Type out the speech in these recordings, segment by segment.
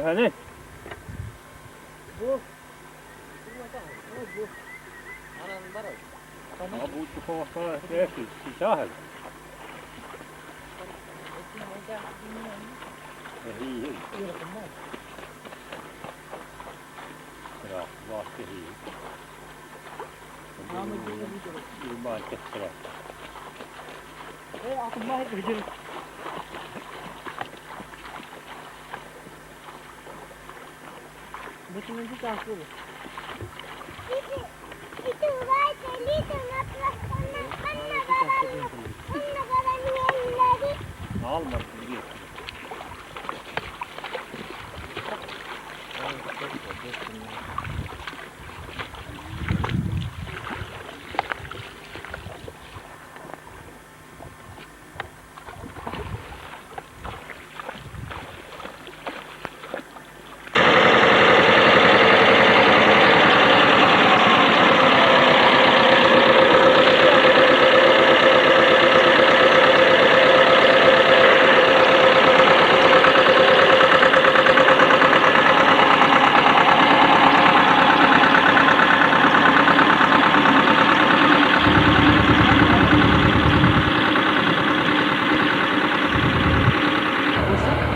Hani? Bu. Bu. Ananın var Ama bu çukurda değişik, sahil. İyi. Ya, vahşi iyi. Bu market sıra. Aklıma hep gıcır. Bütün önce tahsil olur. Almasın diye.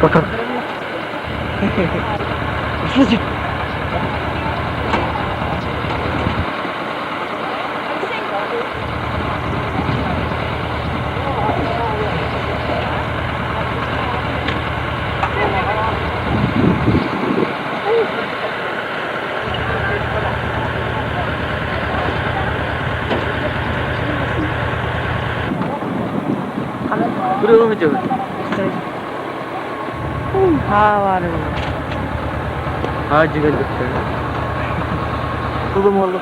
Bakın. Islıcık. Buraya mı gidiyor? Ha var mı? Hacı geldik şöyle. Oğlum oğlum.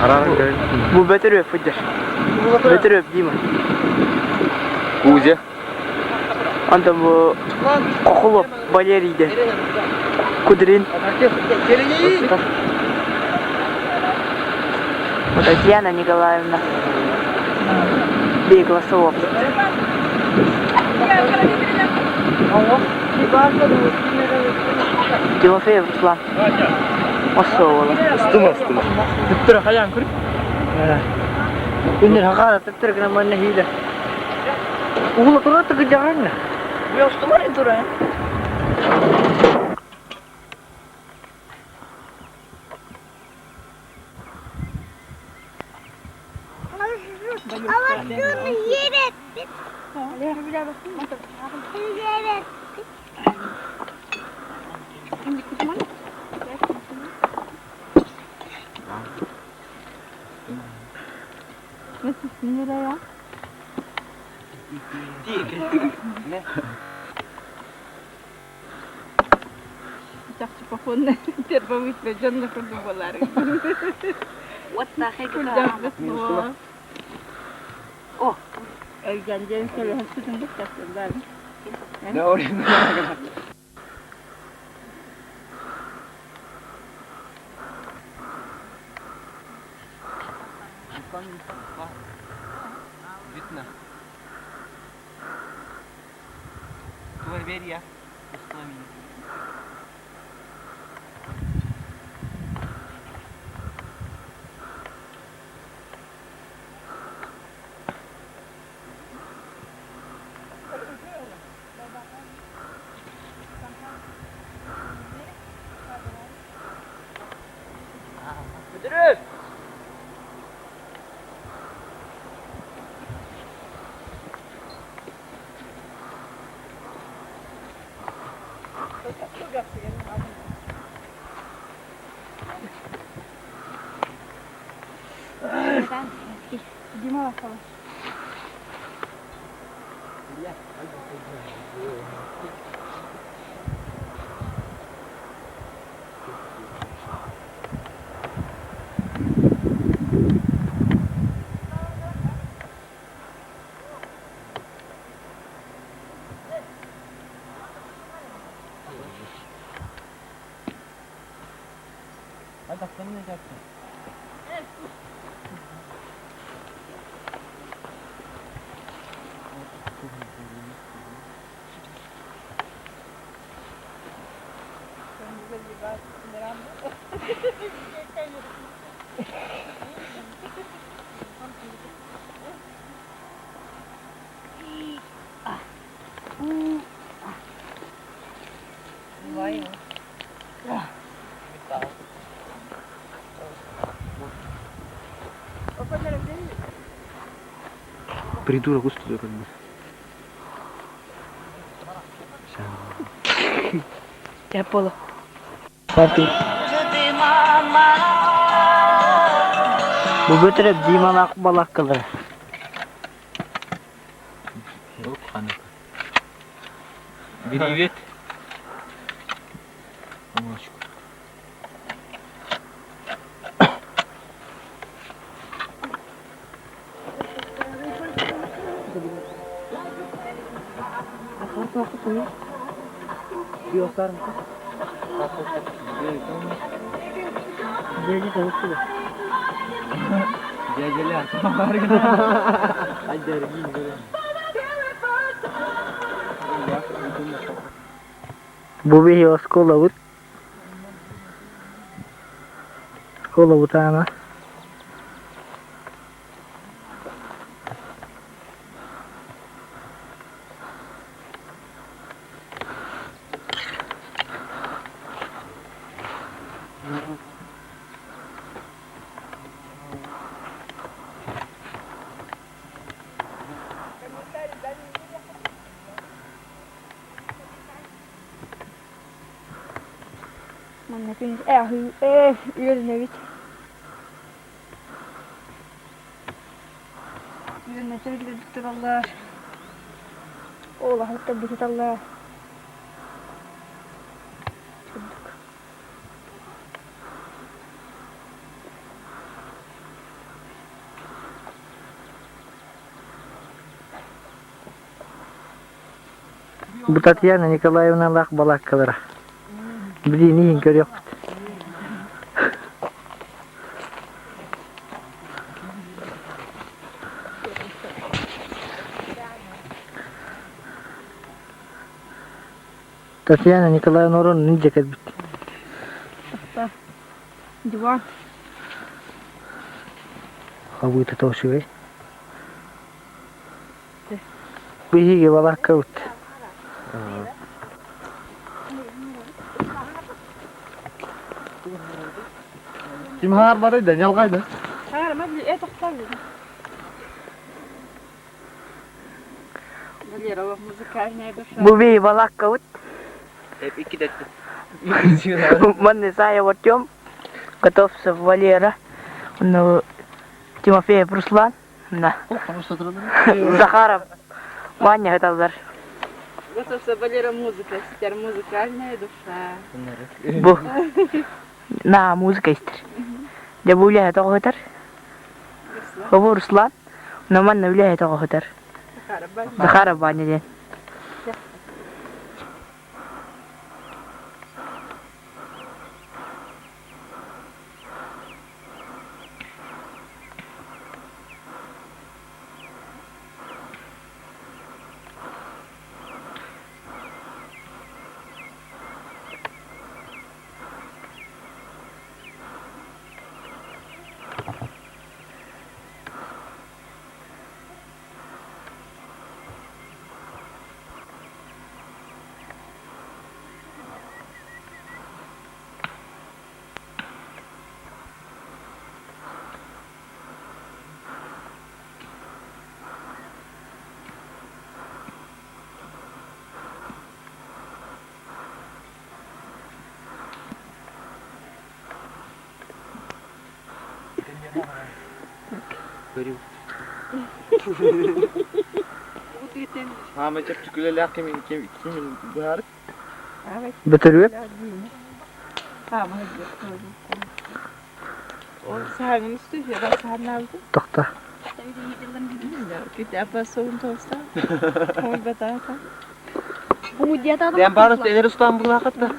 Aranın gelin. Bu beter öp Fıcır. Beter öp değil mi? Uğuz'a. Anda bu kokulu baleriydi. Kudrin. Bu Татьяна Николаевна. Бегласа опыт. Тимофеев Руслан. Осовола. Astım. Tıptıra kayan kırık. Günler hakaret tıptıra kına manna hile. Uğula tura tıkıcağın ne? Bir ostum var ya tura. Ama şunu yer ettik. Yer ettik. Nasılsın nereye? Ne? Chắc chắn không nên tiệt vào việc về chân là không được bỏ lại. What the heck Kun is jam that? bes mo. Oh. Ay ganjen kaya hasil ng bes dan. Ne oraya mı? Видно. Твой верь я. Установи. Müdürüm. Gimana bakalım. Hadi aslanım ne yapacaksın? Придурок устует как бы. Yapalım. Parti. Bu götürüp dimalak balak kılır. Yok hani. Привет. Помочку. Diyorlar mı? Gece çalışıyor. Geceler. Hadi Bu bir skolavut. Skolavutana. Man finns ylnevit. Ylnevit ylnevit Ola hatta bu Allah. Bu Tatyana Nikolaevna lak balak kılır. Bildiğini görüyor. Tatyana Nikolaevna oranın ne ceket bitti. Divan. Kabuğu tutuşuyor. Bu iyi gibi balak kavut. Kim harbarıydı? Yalgaydı. Hayır, ma bir taxtar. Valeri o muzikальная душа. Bu bir balak kavut. Hep iki dakika. Мен saya Артем, готовится Валера, Тимофеев Руслан, Захаров, Ваня готовlar. Готовится Валера музыка, теперь музыкальная душа. Bu. Na müzik ister. De bu ile hata kadar. Bu Ruslan. Naman ne ile hata kadar. Захаров Ваня diye. Ahmet hep tükürüyorlar kimin bu harf? Bitiriyor. Tamam, hadi. O sahanın üstü ya da sahanın altı. Takta. Kita apa soğun tosta? Kau betapa? Kemudian tahu Yang baru dari İstanbul'a hatta.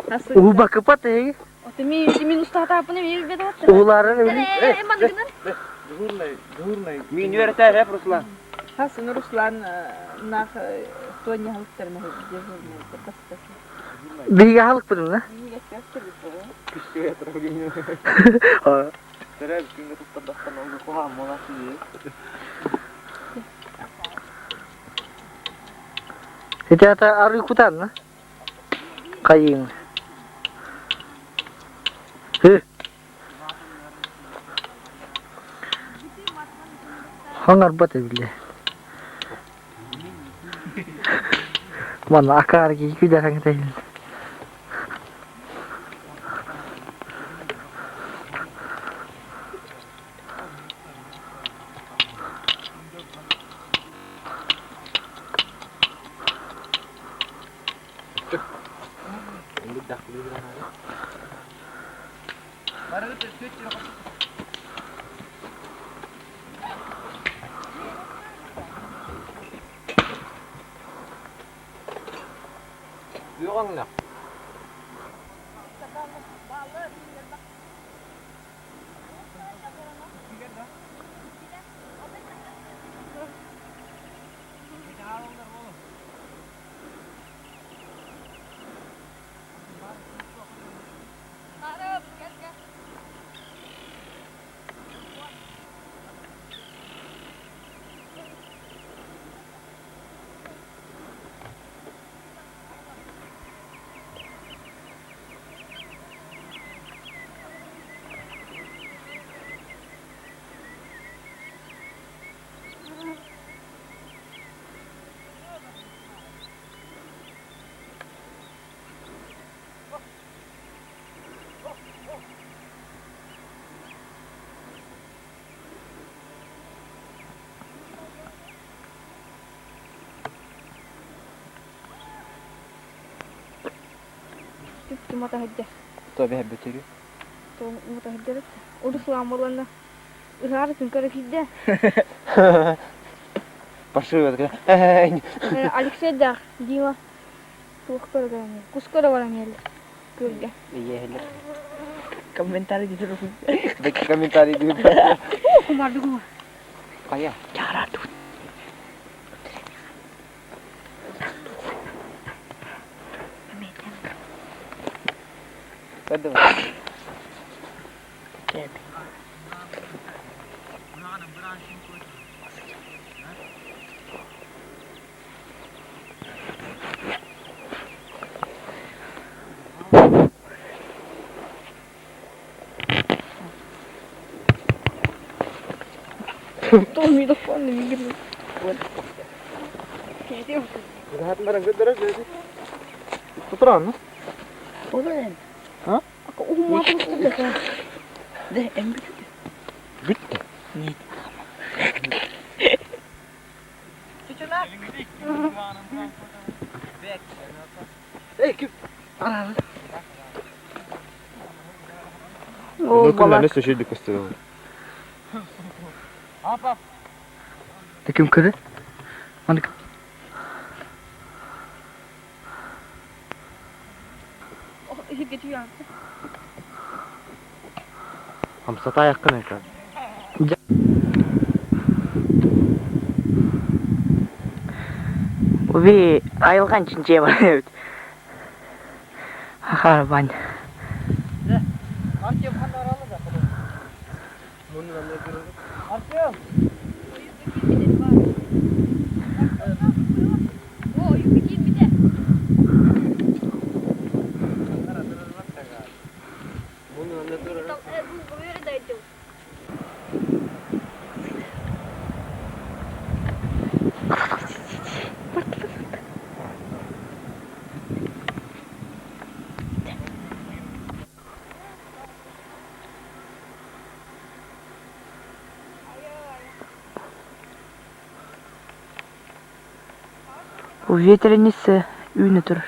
Nasıl? Uhu bakıp at ya. Demi ustad apa nih bir beda. Uhuların öyle. Emang bener. Zuhurnay. Min öğreter hep Ruslan. Hasan Ruslan nak tuanya halter mah dia. Bir halık bunun ha. geçeceğiz ki biz bunu. Küçük yatırım günü. Ha. Serap günü tuttabaktan oldu. Kuham molası diye. Ternyata arı ikutan lah. Kaying. Hangar bat bile. Mana akar ki kuda sang tayo. Yok anla. Tuttu mata hajja. Tabii hep bitiriyor. To mata hajja. Udah selama Ihar kengkar hidde. Başlıyor da. Alexey da diwa. Tuh gani. Kuskor orang yel. Kurga. İyi hele. Komentar gitu. Baik komentari dulu. Kumar dugu. Kaya. Cara tu. Betul. Tommy the phone ni gitu. Kayaknya Rahat barang gue terus jadi. Putran. Boleh. aku umur terus udah. Deh, embi. Bitti. Ni. Çocuklar. Kim? Ana. Oh, balak. Nasıl şey dikkat Apa? Kim kırı? Mana? Oh, ini gitu ya. Hamsata yakın ekran. Bu bir ayılgan çinçeye var evet. Haraban. Artyom kan aralı da. Bunu da ne görüyoruz? Artyom. Oh, yuk bikin bir de. Bunu da ne görüyoruz? Bu böyle de ediyor. Bu ветреница үйіне тұр.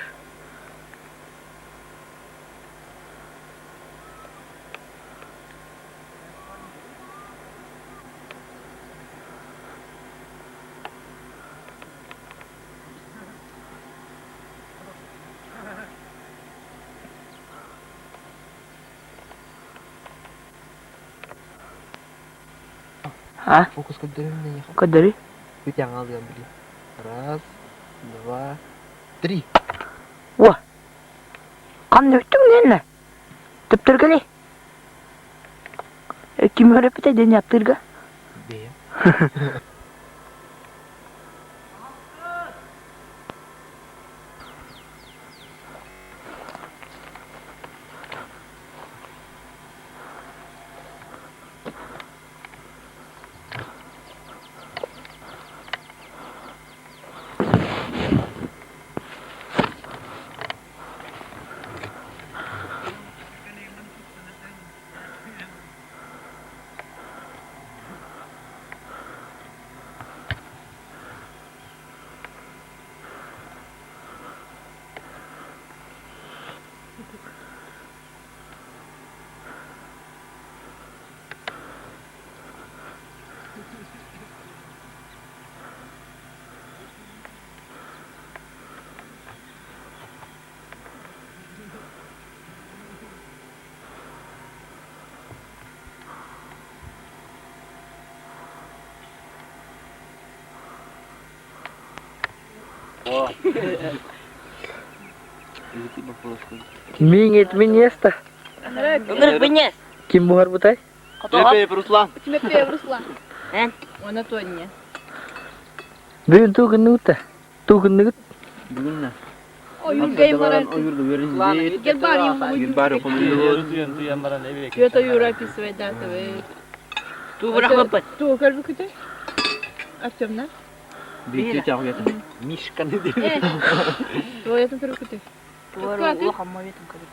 Hah? Fokus ke dalamnya ya. Kau dari? Itu yang al diambil. Ras, dua, 3. Wah. Kan öttün ne? Teptir kali. Kim öğretip de ne yaptırga? Değil. Mingit minyesta. Bener punya. Kim buhar butay? Pepe Ruslan. Тебе Руслан. Mana tuannya? Bugün tuğunuta. Tuğunut. Bugün ne? Oyun game var. Oyurdu verinci. Gel bari Gel bari konuyu. Kita Europe Sweden ve. Tu berapa? Tu kan lu kita. Acam na. Bir çağ ya. Mişkan dedi. Tu ya tu terus kita. Baru kamu itu kali.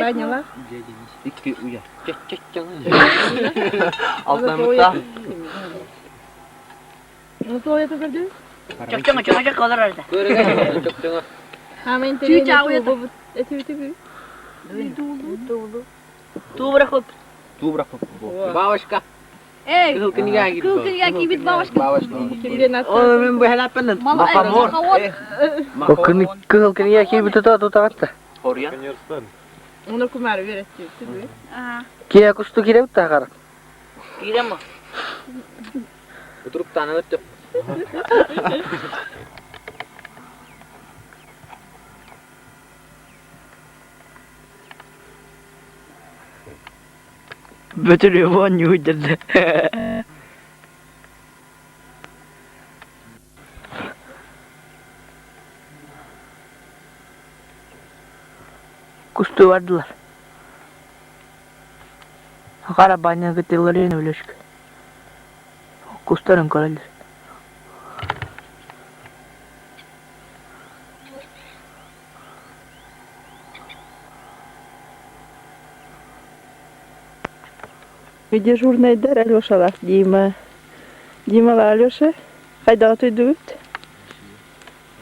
Banyak lah. İki uya. Çek çek çek. Alttan mutla. Tu ya tu kerja. Cocok kalau ada. Çok çok. Hamen Cuci teri. awet. TV. Dulu. Tu berapa? Tu berapa? Bawaşka. Eh. Keniga gitu. Kau kena kibit bawas. Bawaşka. Dia nak. Oh, men bu helapen. Makamor. O kını ya ki bituta tutatta. Korean. Onu kumar verir. TV. Kiya kustu kire utta kara. Kira mah. Oturup tanah öttü. Betul ya bu nyuhudda. Kustu vardılar. Kara banyak ketillerine bileşik. Kustarın karalar. Дежурный дар Алёша Дима. Дима ла Алёша. Қайдағы тойды өтті?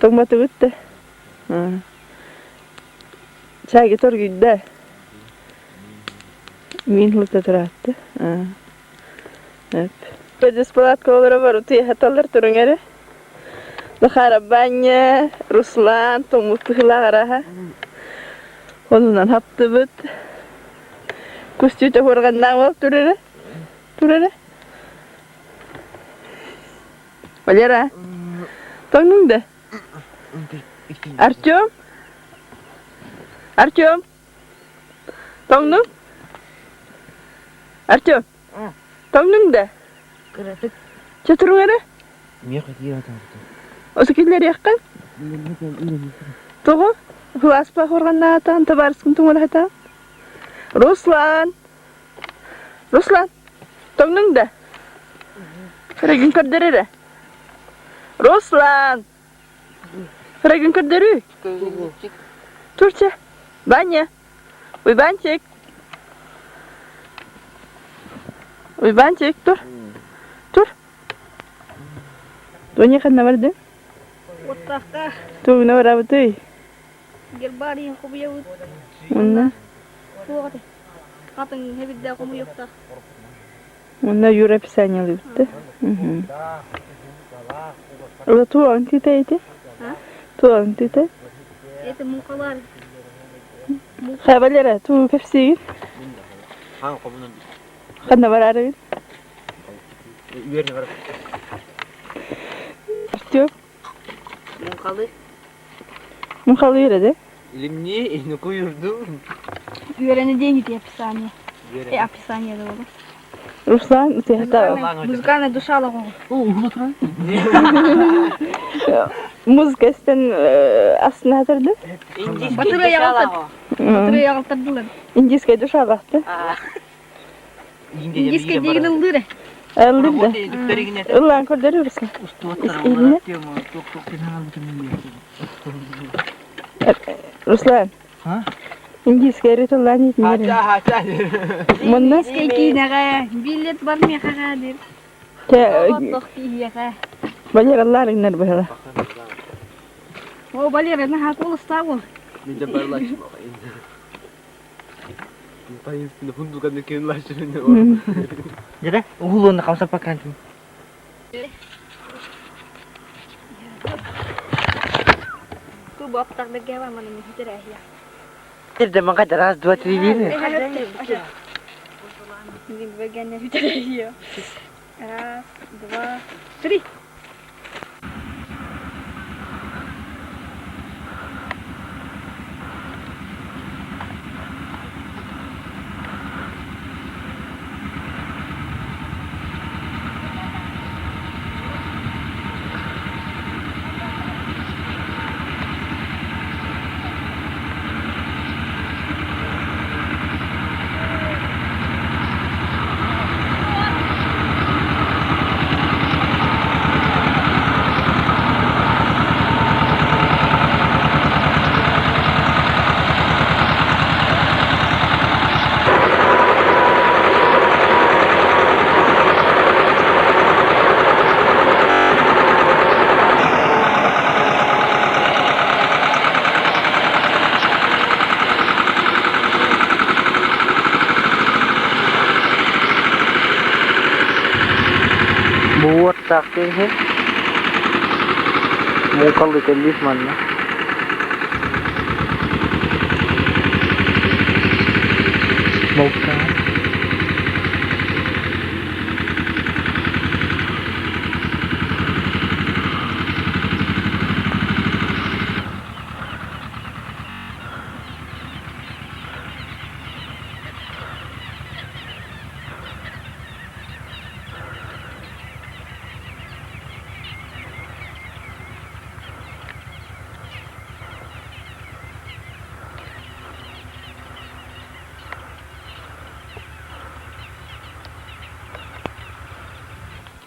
Тоңбаты өтті? Чайге торгүйді? Мен лыта тұратты. Көдес палатка олары бар, ұтыя хаталар тұрың әрі. Дұқара Баня, Руслан, тоңмықты қылағараға. Онынан хапты бұд. Кустюта хоргандан бол турere. Турere. Валера. Тоңныңды. Артём. Артём. Тоңның. Артём. Тоңныңды. Чатырың әрі? Мен қайтыр атам. Осы келер яққан? Тоғы? Хуаспа хоргандан атан, табарыскын тоңыр атан. Руслан. Руслан. Тоңныңды. Фрегін көрдірері. Руслан. Фрегін көрдірі. Турча. Баня. Ой, Банчик. Ой, Банчик, тур. Тур. Тоня қанна барды? Оттақта. Тоғына бара бұтой. Gel bari yang kubu yawut. Мұнна. Tuh kateng hebit dah kubu yawut. Мұнна юра писание лыпты. Ола туаң тита еті? Туаң тита? Это мукалар. Хабалера, ту кепсиген. Хан қомынан. Қанна бар арығын? Үйеріне барып. Артём. Mungkali. Мұнқалы ереді? Илимни, ені көйірді. Göreni değil gidiyor hapishaneye. Hapishaneye de olur. Ruslan tihta Muzikальная душа ловила. muzika isten aslında hatırdı. Батыры яғалтыр. Батыры яғалтырдылар. İngilizce duş alaktı. Индийский деген ылдыры. Öldü. Ulan kurdları Ruslan. İskeline. Ruslan. Ha? İngilizce ritüellerini yitmiyor. Hatta. Bundan Индийский кейнеға билет бар меқаға дер. Тоқ кейеға. balir Allah rinler böyle. О, балерина хақыл ұстау. Мен жабарлашым. Таинственный фундукан екенін лашырын. Жада, уғылуыны қамсап баққантым. Ту баптақ бергева мана мехтер әхия. Жерде маңға раз, два, три деймін. Мен бергенне мехтер әхия. Раз, два, три. Buat takdir है मुकल दिल्ली मानना मौका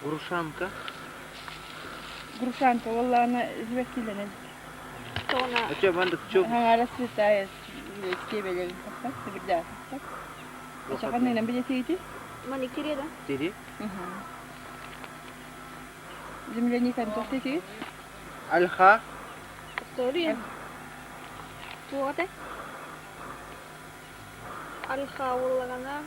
Грушанка. Грушанка, والله أنا زوجتي لنا. Sonra А что, бандык, что? ها رسلتها كيف اللي تفكر تبدأ تفكر. إيش خلينا بدي تيجي؟ маникюре да? Тири. زملني كان تحتي. Альха. Sorry. Туате. Алхаулагана.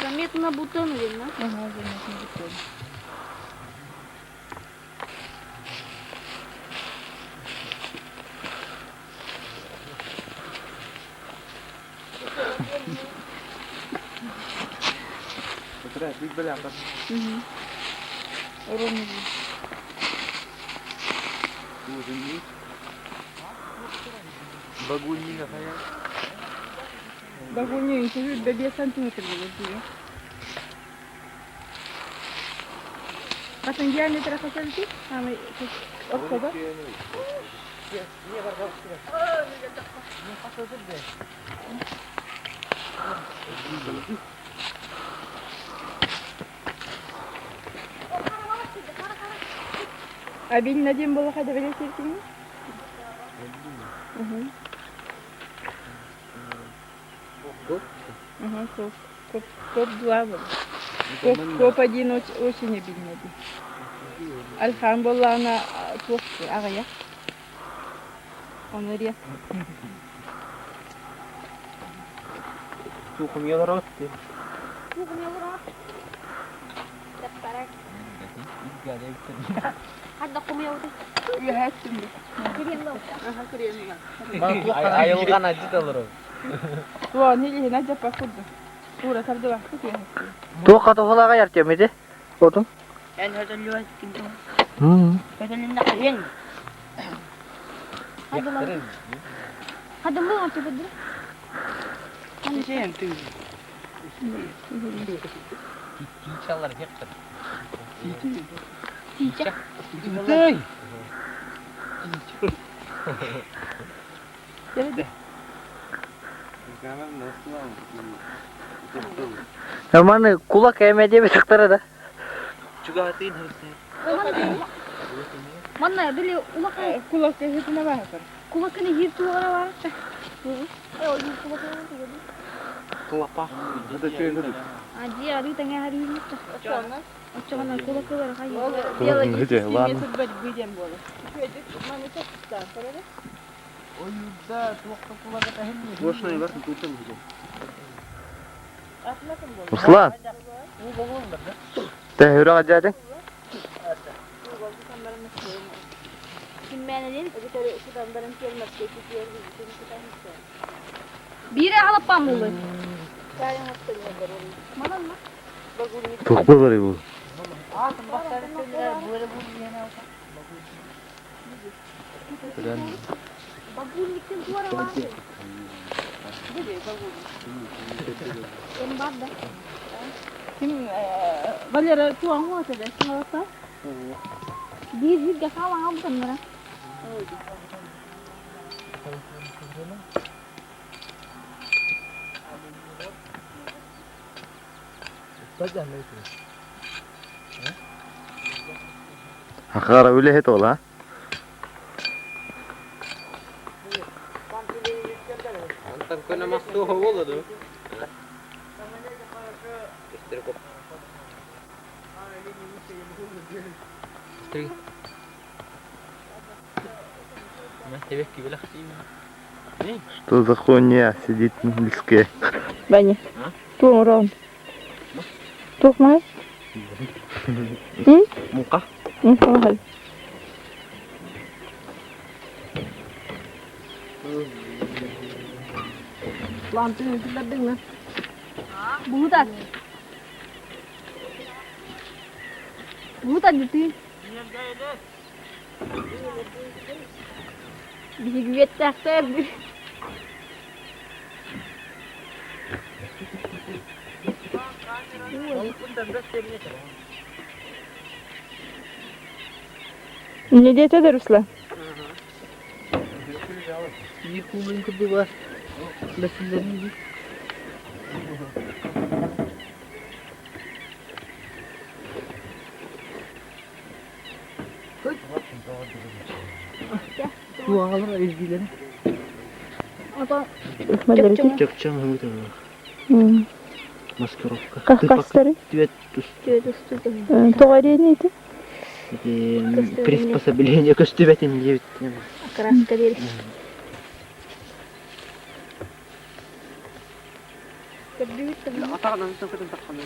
Заметно бутон видно. Ага, заметно бутон. Смотри, биг бляха. Уровень. Багульнина хая. Багуни интеллект до 2 сантиметров было. Kaçın diametre kaçın ki? Ama ortada. А бин Надим было когда вылетели? Ага, топ-2 был. Топ-1 очень обидно. Альхамдулилlah она плохо, агая. Он рез. Тухом я росте. Hadda qumyawdi. Яхтым. Айылган ажит алыр. Во, нели Надя походу. Ура, сардыва. Тока тохолага ярчам эде. Отум. يعني هذا اللي واحد كنتو هذا اللي نقل يحترم Hadi bu maçı bedre. İnşallah yakın. Tice. Zamanı kulak eğmediği bir tıklara da. Çugatayın hepsi. Mana dili ulak Kulak hepsine bakar. kulakını hirtu ara var. O yur kulakını tuh. Kelapa. Ada cuy itu. Aji hari tengah hari ini. Cuman kulak ke var kayu. Dia lagi Aja, lan. mesut baju bola. Çocuk mana çıktı? Sonra O yurda waktu pulang ke tahin nih. Bos nih lah tutup gitu. Ruslan. Sen hüra acadın. Kim beğenedin? Kita sudah barang kiamat kita dia kita kita. Biri alıp pamulu. Sekarang hasilnya baru. Mana mı? Çok mu var bu? Ah, tempat saya boleh yana. Bagus bikin suara var. Yang bada. Kim Valera tuang mo sa destinata? Di gasawa nga bukan mana? Hakara öyle het ola. Antar kena masuk hawala do. Istri ko. Istri. Mas тебе кивला хтина. Что за хуйня сидит на леске? Бәне. А? Туң рон. Туқмай? Muka. Мухал. Lantın ütüledin mi? Buhutan. Buhutan gitu. Bisa gue cakep. Ne diyete Ruslan? İyi kulun kudu var. Meseleleri. Bu ağlar ezgileri. Atau Ökmeleri. Çakacağım hem de. Hmm. Maskarovka. Каскастары. Düet tuz. Тоғари нейді? Приспособление к штюветин девять. краска дери. Kedua itu. Atak nang sampai tempat kami.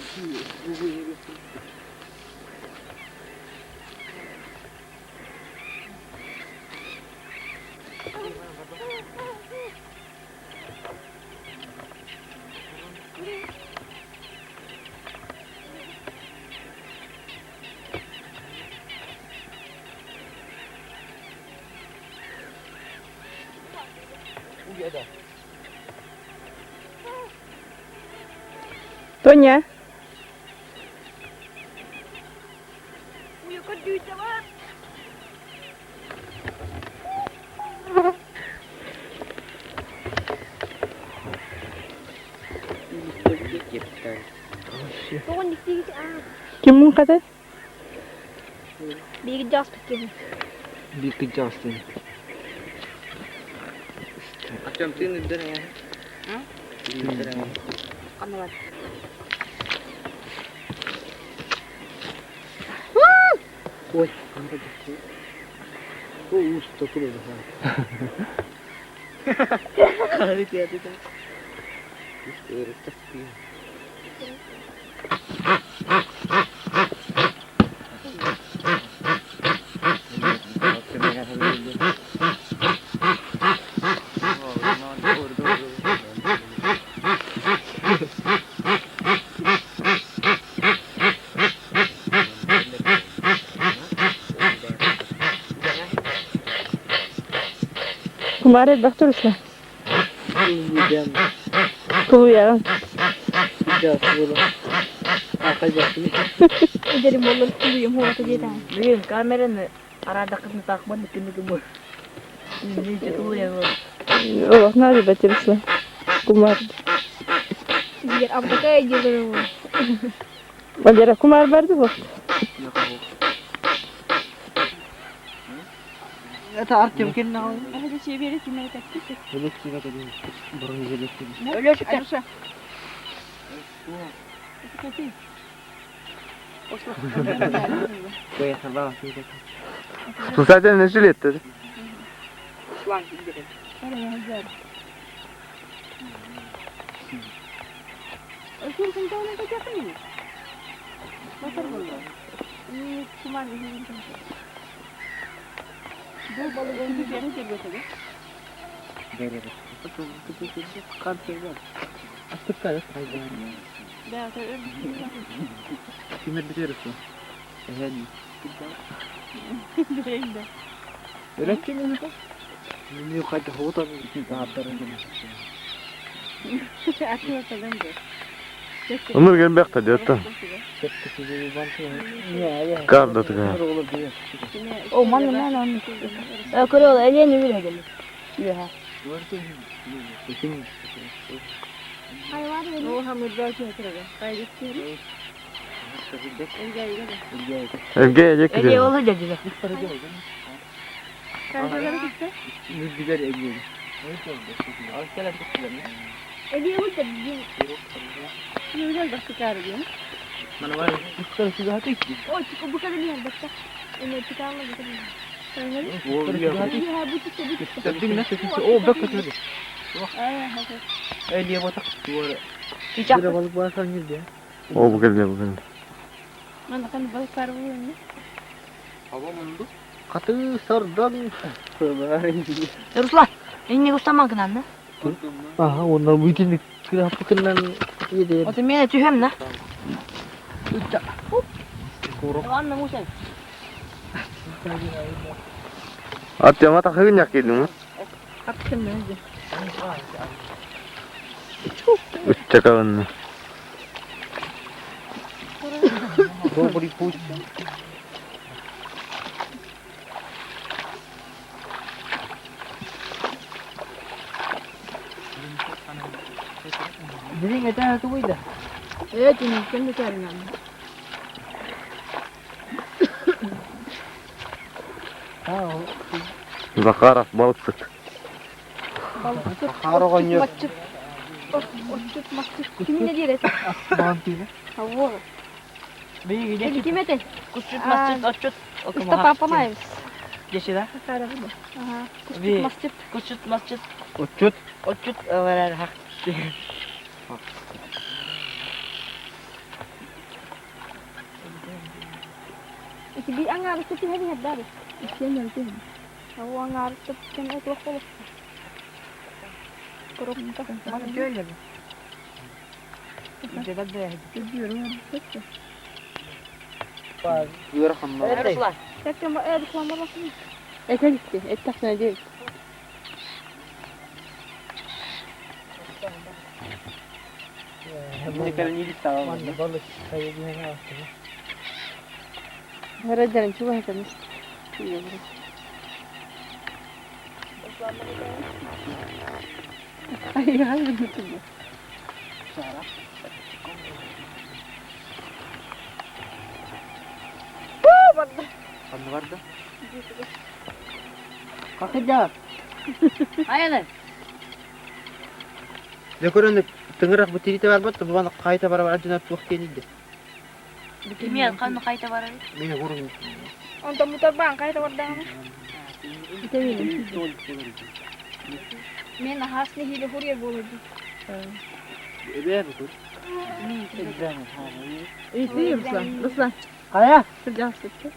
Тоня. Pokoknya di sini Kim mun kadar? bir jas bikin. Bir kejasın. Macam sini dah ya. Kamerat. Ой, kamera gitti. O usta kulu da. Kali dia tu. İşte öğretti. Kumaret baktı Ruslan. yiyeceğim. Kulu ya. Biraz böyle. Akacaksın. Ederim olur kuluyum hova teceden. Bugün kameranı arada kızını takmadı günlük bu. Neyse dolu ya. Allah nerede betirirse. Kumar. Diğer abdaka ediyorum. Bacara kumar verdi bu. Ya ta artacağım kendine al. Hadi şey bir yere kimleri taktık. Elektriğe kadar. Burun elektriğe. Öyle çıkar. Koyar sabah. Bu zaten rezil etti. Ötür sen de ona kaçarsın mı? Bakar burada. Kumar bir şey. Bu balık önce geri geliyor. Böyle. Kanser var. Açtık kadar. Ben öyle. Kimler biteriz mi? Efendim. Direkt de. Öğretecek mi bu? Yok hadi hava da daha Aklıma kalın da. Onur gel bekle diyor da. Kar da tıkıyor. O man lan onu. Ökürü ol elini bir edelim. Ya. Hay var ya. O hamur da şey kırıyor. Kaydettim. Evge yiyecek Eli gidiyor. olacak dedi. Kankaları gitti. Güzel eğlenceli. Ediye bu da bizim. Güzel bak çıkarıyor. Bana var ya. Bu kadar size hadi ki. O çıkı bu kadar yer bakta. Evet çıkarma bu kadar. Anladın? O ya. Ya bu çıktı bu çıktı. Tabii ne sesi? O bak kötü. Ay hadi. Eliye batak. Duvara. Hiç Bir de balık varsan girdi ya. O bu geldi bu geldi. Mana kan balık var bu ne? Hava mundu. Katı sardan. Ruslan. Elini göstermek lan. Aha onlar bütün kıyafetinden yedi. O temene tühem ne? Anne Musa. At yama takıyın yak yedin mi? Attım önce. Üç çakalın. Robori puş. Dedin yeter tu buydu. Evet yine kendi karnına. Ha Zakarat balık tut. Haro yer. Maçıp. Maçıp maçıp. Kimin ne diyerek? Mantıyla. Hava. Bir gece Eli kime de? Kuşut masçut açut. Usta papamayız. Geçiler. Aha. Bir. Masçıp. Kuşut masçut. uçut. Açut överer hak. İki bir angar sepi hadi hadi abi. İşte ne yapayım? Hava angar sepi kan ek lokal. Korok tak. Bana şöyle bir. Bir de de. Gidiyorum hadi. Buyur hanım. Ruslan. Tekrar el kullanma bakın. Ete gitti. Et takmaya değil. Ne kadar iyi tamam. Balık kayıyor ne yaptı? Haracanım çok hatamız. Ay hayır unuttum. Hanım vardı. Kalkacak. Hayır. Dekoran tenggerak bercerita barbat tu bana kayta bara aduna tuh kenidi. Kimya kan kayta var. Mine gurung. Untuk muter bang kayak tawar Kita minum. Men hasni hile huriye boludu. Ebe betul. İyi Ruslan. Ruslan. Kaya. Sıcak sıktı.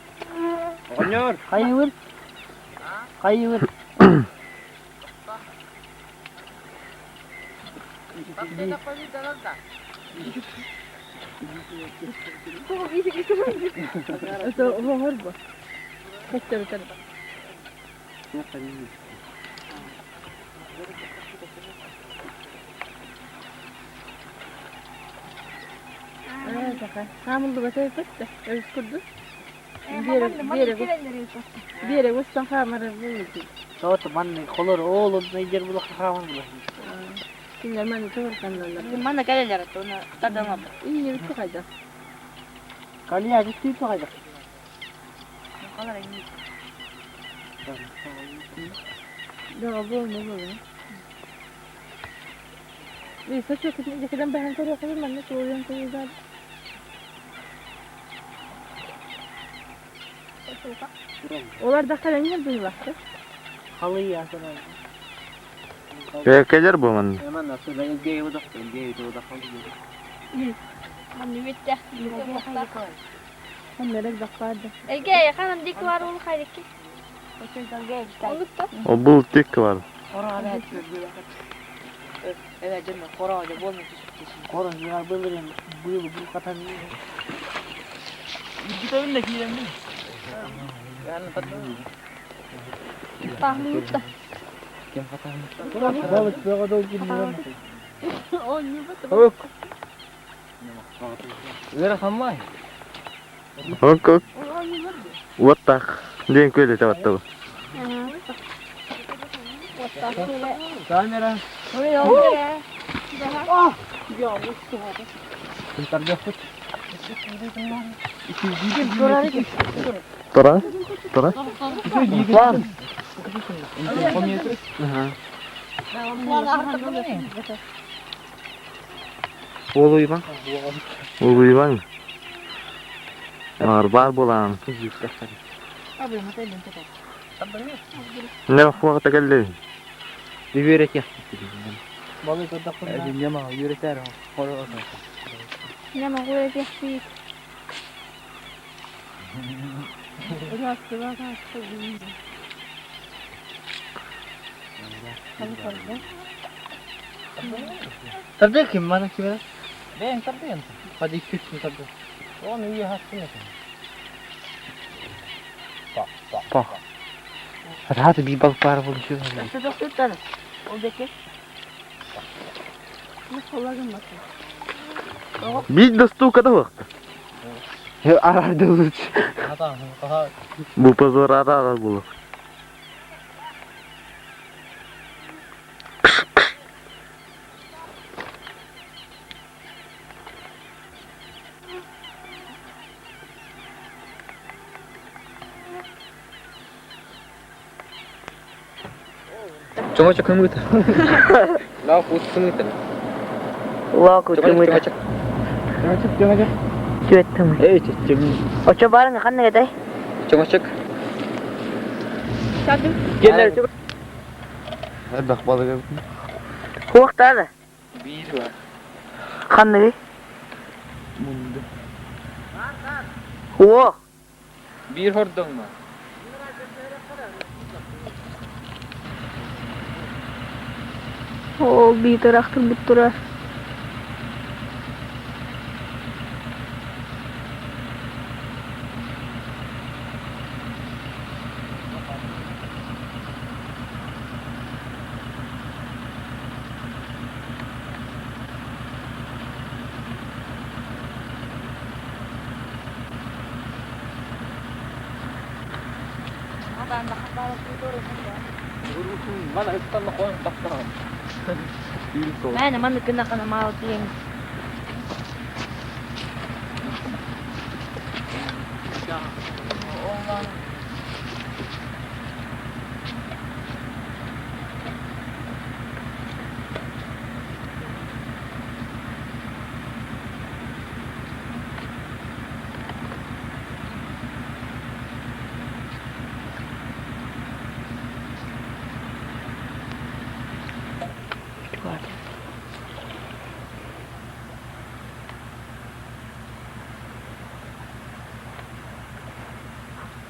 Onyor. Kayı vur. Kayı vur. Tuh isi isi. Itu horba. Kaçta biter. Hamıldı batayıp etti. Özgürdü. Bir yere gösten kamera buldu. Doğru manne kolor oğlum nedir bu kahraman bu. Kimler beni çok kanlarlar. Mana kaleler attı onu tadamadı. İyi bir çok ayda. Kaliya gitti toyacak. Daha bu ne böyle? Bir saç yok ki kadın ben sonra yapayım ben de soruyorum teyze. Olar da kalemler bir vakti. Halıyı yazan. Keker bu man. Hemen nasıl ben gey oda kaldı. Mami bitti. Onlara da vardı. Ege kanım dik var onu kaydettik. Olduk da. O bulut dik var. Orada hep evet canım koraca bolmuş. Koron ya bılırım. Bu katan. Git önündeki yerim mi? Yani tadı. Tahmin da. Kim katan? Balık böyle dolu gibi. O yürüdü. Hop. Vera hamay. Ok ok. Watak. Dia kulit tawat tahu. Kamera. Oraya oraya. Bentar dia put. Tora? Tora? Lan. Oluyor bak. Ulu bang. Bar bulan. Abi mata elin teker. Ne waktu tegalle. Biberek ya. Balık da takın. Edince ma yürüter o. Koro o. Ne mi oraya geçtik. Biraz daha kalktı. Tadı kim bana kim? Ben tabii. Hadi 2 gün tadı. Onu iyi hakkını. Pah. Hadi bir balık var buluşuyor. Çocuk tuttu. Oradaki. Kollarım bakın. Bir dostu kada waktu. Ya arada uluç. Bu pazar ara bulu. Cuma cak nunggu tuh. Lah pusing itu. Allah kutumu da. Cuma cak. Cüettim. Cem. O çobarın kanne gede. Cuma cak. Geldim. Geller coba. Ada balık. Huwakta da. Bir var. Kanne. Mundu. Huwa. Bir hordon mu? O bir taraktır bu taraf. Mana itu nak kontak terang. Mana mana kena kana mau tiang.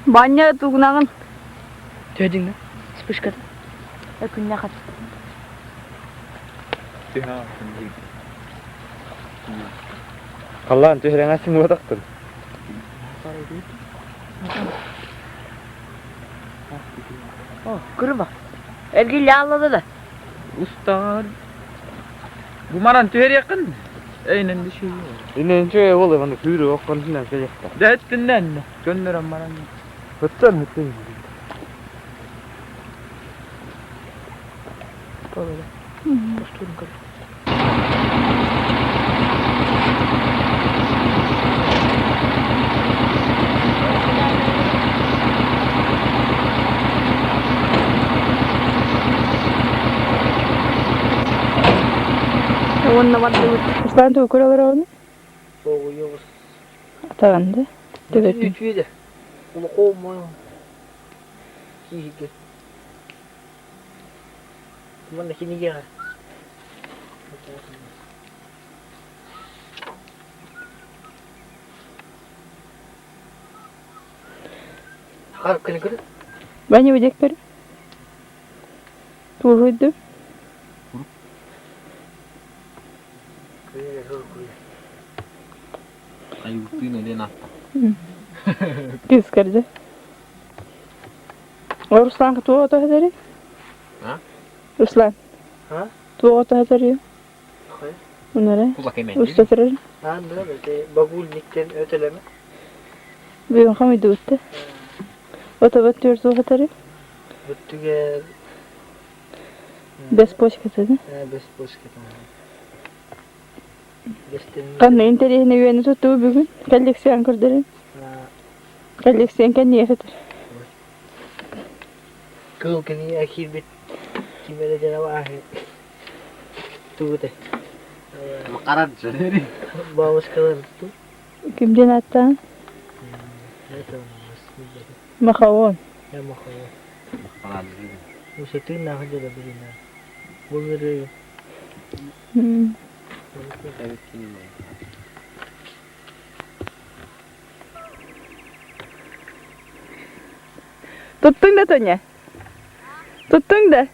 Banyak tuh kenangan. Gördün mü? Spışkada. Ökün ne kat. Kalan tuh yang ngasih watak tuh. Oh, kurba. Ergil anladı da. Ustad. Bu maran tüher yakın. Aynen de şey. İnen şöyle oluyor bana kuyruğu yok kontinden gelecekler. Dertinden ne? Gönderen bana. Hıttan hıttan. Onunla madde Ruslan tu kuralar onu. Soğuyoruz. Tağında. Evet. Evet. Üçüydü. Onu kovmuyor. Hihike. Bana kini gel. Harap kini kırı. Ben yiyecek biri. Tuğruydu. Ay buktuğun öyle natta. Kız karıcı. O Ruslan ki tuğu otu hazırı. Ha? Ruslan. Ha? Tuğu otu hazırı. Hayır. Bunlara. Kulak emeği. Usta tırır. Ha böyle bagulnikten öteleme. Bir gün kamıydı usta. Otu batıyor tuğu hazırı. Bütü gel. Bes boş katı. Bes boş ketan. Bestin. Kanı interihine güveni tuttuğu bir gün. Kalleksiyon kurdurun. Kalleksiyon kendi yaşatır. Kıl kini akhir bit. Kimere canavar ahir. Tu de. Makaran sendiri. Bawas kalan tu. Kimden hatta Itu. makawon. Ya mau kau. Makaran. Mesti tu nak aja dah begini. Bungere. Hmm. Evet kim? Tuttun da Tonya. Tuttun da.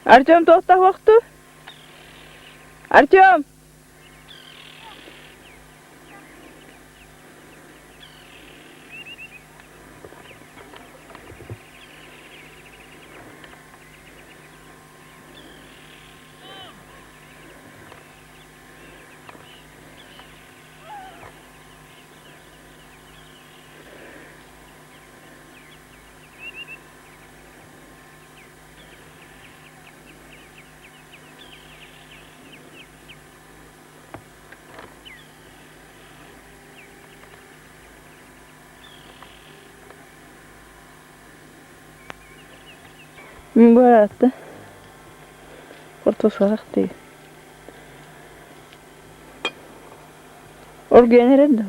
Артем тоқтап уақыты. Артем. Min bu arada portosalak değil. Oraya nerede?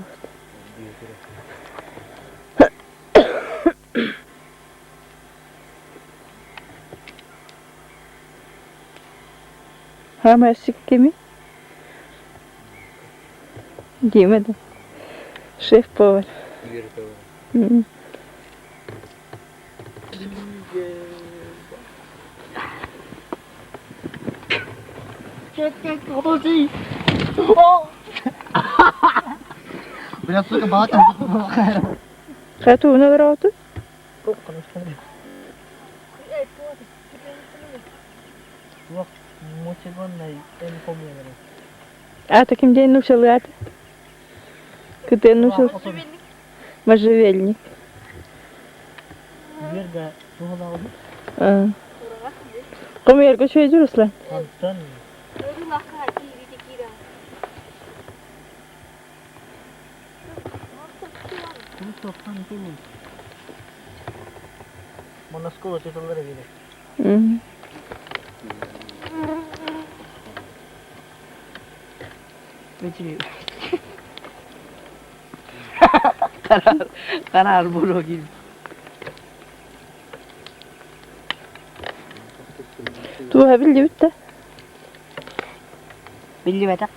Ha mersik kimi? Yemedim. Şef power. Hmm. Benar tu ke bawah tak? Katu una grautu? Kok kan sekali. Wah, moche kon nai en komia mana. Ата ким день нушал ата? Куда нушал? Можжевельник. Verga, tu hala oldu. Кому я что иду, Руслан? Hantan. Baru makan dikira. Tu sopan kini. Mana sekolah tu lagi ni. Beceri. Karar buru gibi. Tu habilli bitti. Billi beta.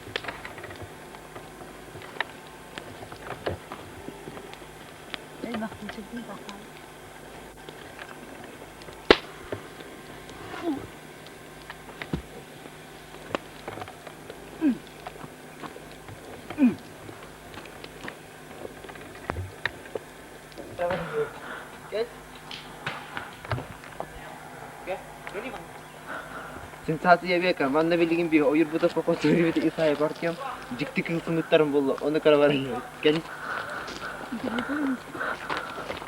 Sensasiya beka. Manda bildiğin bir oyur bu da kokosu bir de isaya bakıyorum. Ciktik ısınıklarım buldu. Onu karavarım. Gel.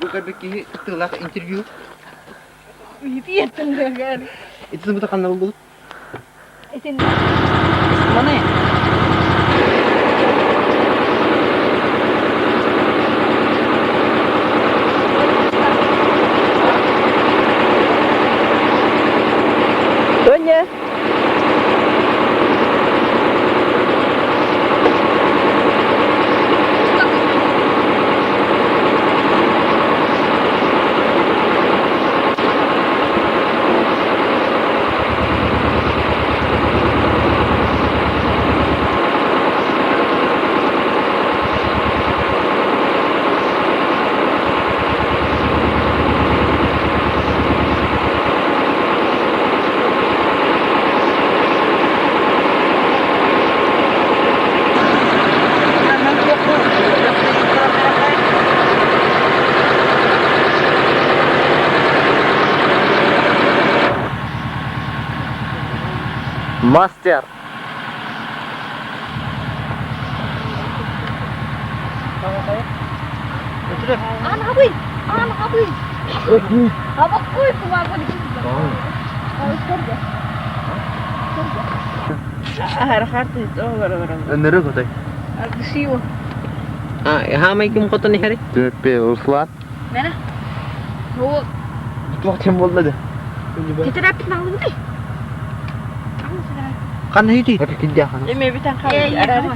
Bu kadar ki tıklak interview. Yettin de gel. Itu sebut kanal buldu. Etin. Mana ya? Donya. Master. Ana abi. Ana abi. Apa kuy kuma aku di sini. Oh, kerja. Ahar harti oh gara-gara. Önere koday. Aku siwa. Ha may kim koton ni hari. Döpe Ruslan. Mana? Oh, Tuwakçam buldu. kita dapat nang lebih. Kamu sekarang. Kan hidi. Hadi kindiya kan. Eme bir tane Iya, kaldı. iya. Arar. Kamu.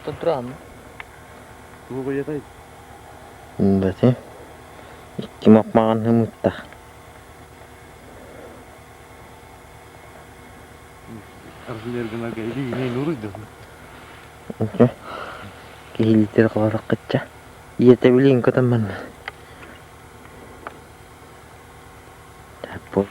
Tonturan. Bu koyatay. Berarti iki makan hemutah. Arzular gına geldi yine nuruydu. Oke. Kihilitir kalau kecah. Iya tebiling ko teman. Dapur.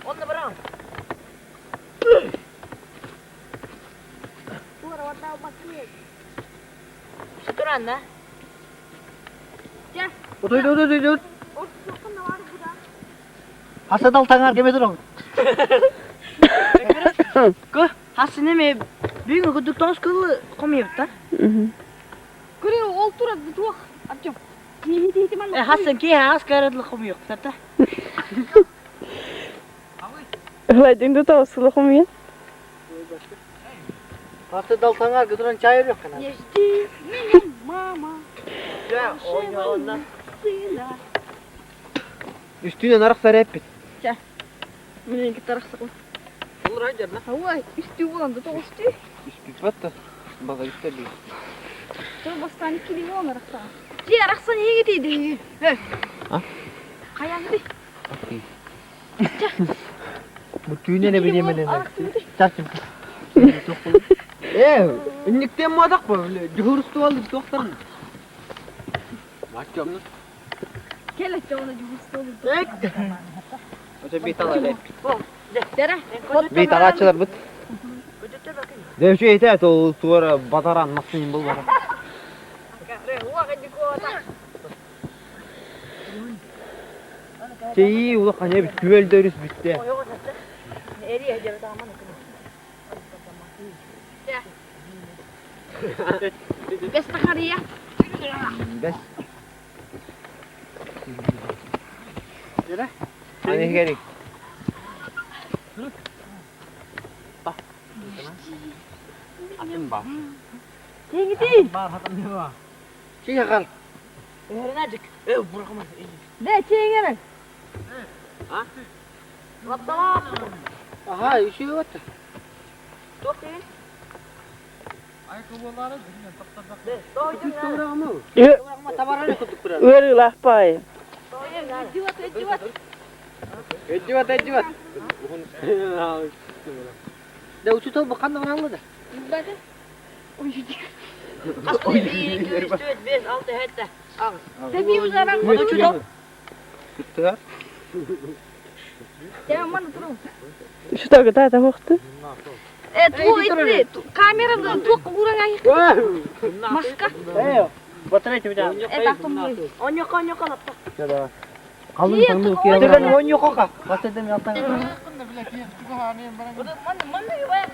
Onda berang. Pura warna bakir. Setoran dah. Dur. Oh, kan var burada. Hasadal tangar keme durun. Ko, hasine me büyük kuduk tons kul komuyor da. Görüyor, oltura tuh. Atacağım. Hidi man. Hasan ki has karadlı komuyor da. Öyle de tavsiye koymayın. Hasadal tangar götüren çayır yok kana. Geçti. Benim mama. Ya oyna ondan. Sıyla. Üstüne narak sarı hep bit. Benim ki tarafta. Olur haydi lan. Hava üstü olan da tostu. Üstü battı. Baba üstte bir. Dur bastani kili olan raksa. Dia raksa niye gidiydi? Ha? Kayan di. Bu tüyüne ne bileyim ne. Araksı di. Çarçım. Ünlükten mi adak mı? Cuhurustu aldık doktor mu? Bakacağım lan. Gel et ona cuhustu olur. Öte bir tane öyle. Dere. Bir tane açılır bıt. Devşi yeter o tuara bataran maksimum bul bana. Şeyi ula kanya bir güvel deriz bitti. Eriye cebe tamam. Bes takari ya. Bes. Hani gerek. Atın bak. Tinggi. Bar hatan ne var? Şey kal. Necik. Bırakma. De tinggi. Ha? Vattala. Aha, işi yok. Ayakkabıları dinle tak tak tak. Bırakma. Bırakma tabarana kutuk bırak. Öyle pay. Ecvat. Da uçu tabi bakan da bana da. Aslı 1, 2, 3, 4, 5, 6, 7. Tapi uzarang. Mana uçu tabi? Tutar. Jangan mana turun. Şu da kadar da vakti. Tuh itu kamera tuh kurang aja. Maska. Baterai coba. Tak tunggu. Onyo kal. Kalın tanıdık ya. Dengan onyo kok kah? Pasti dem yatang. Mana ya bay.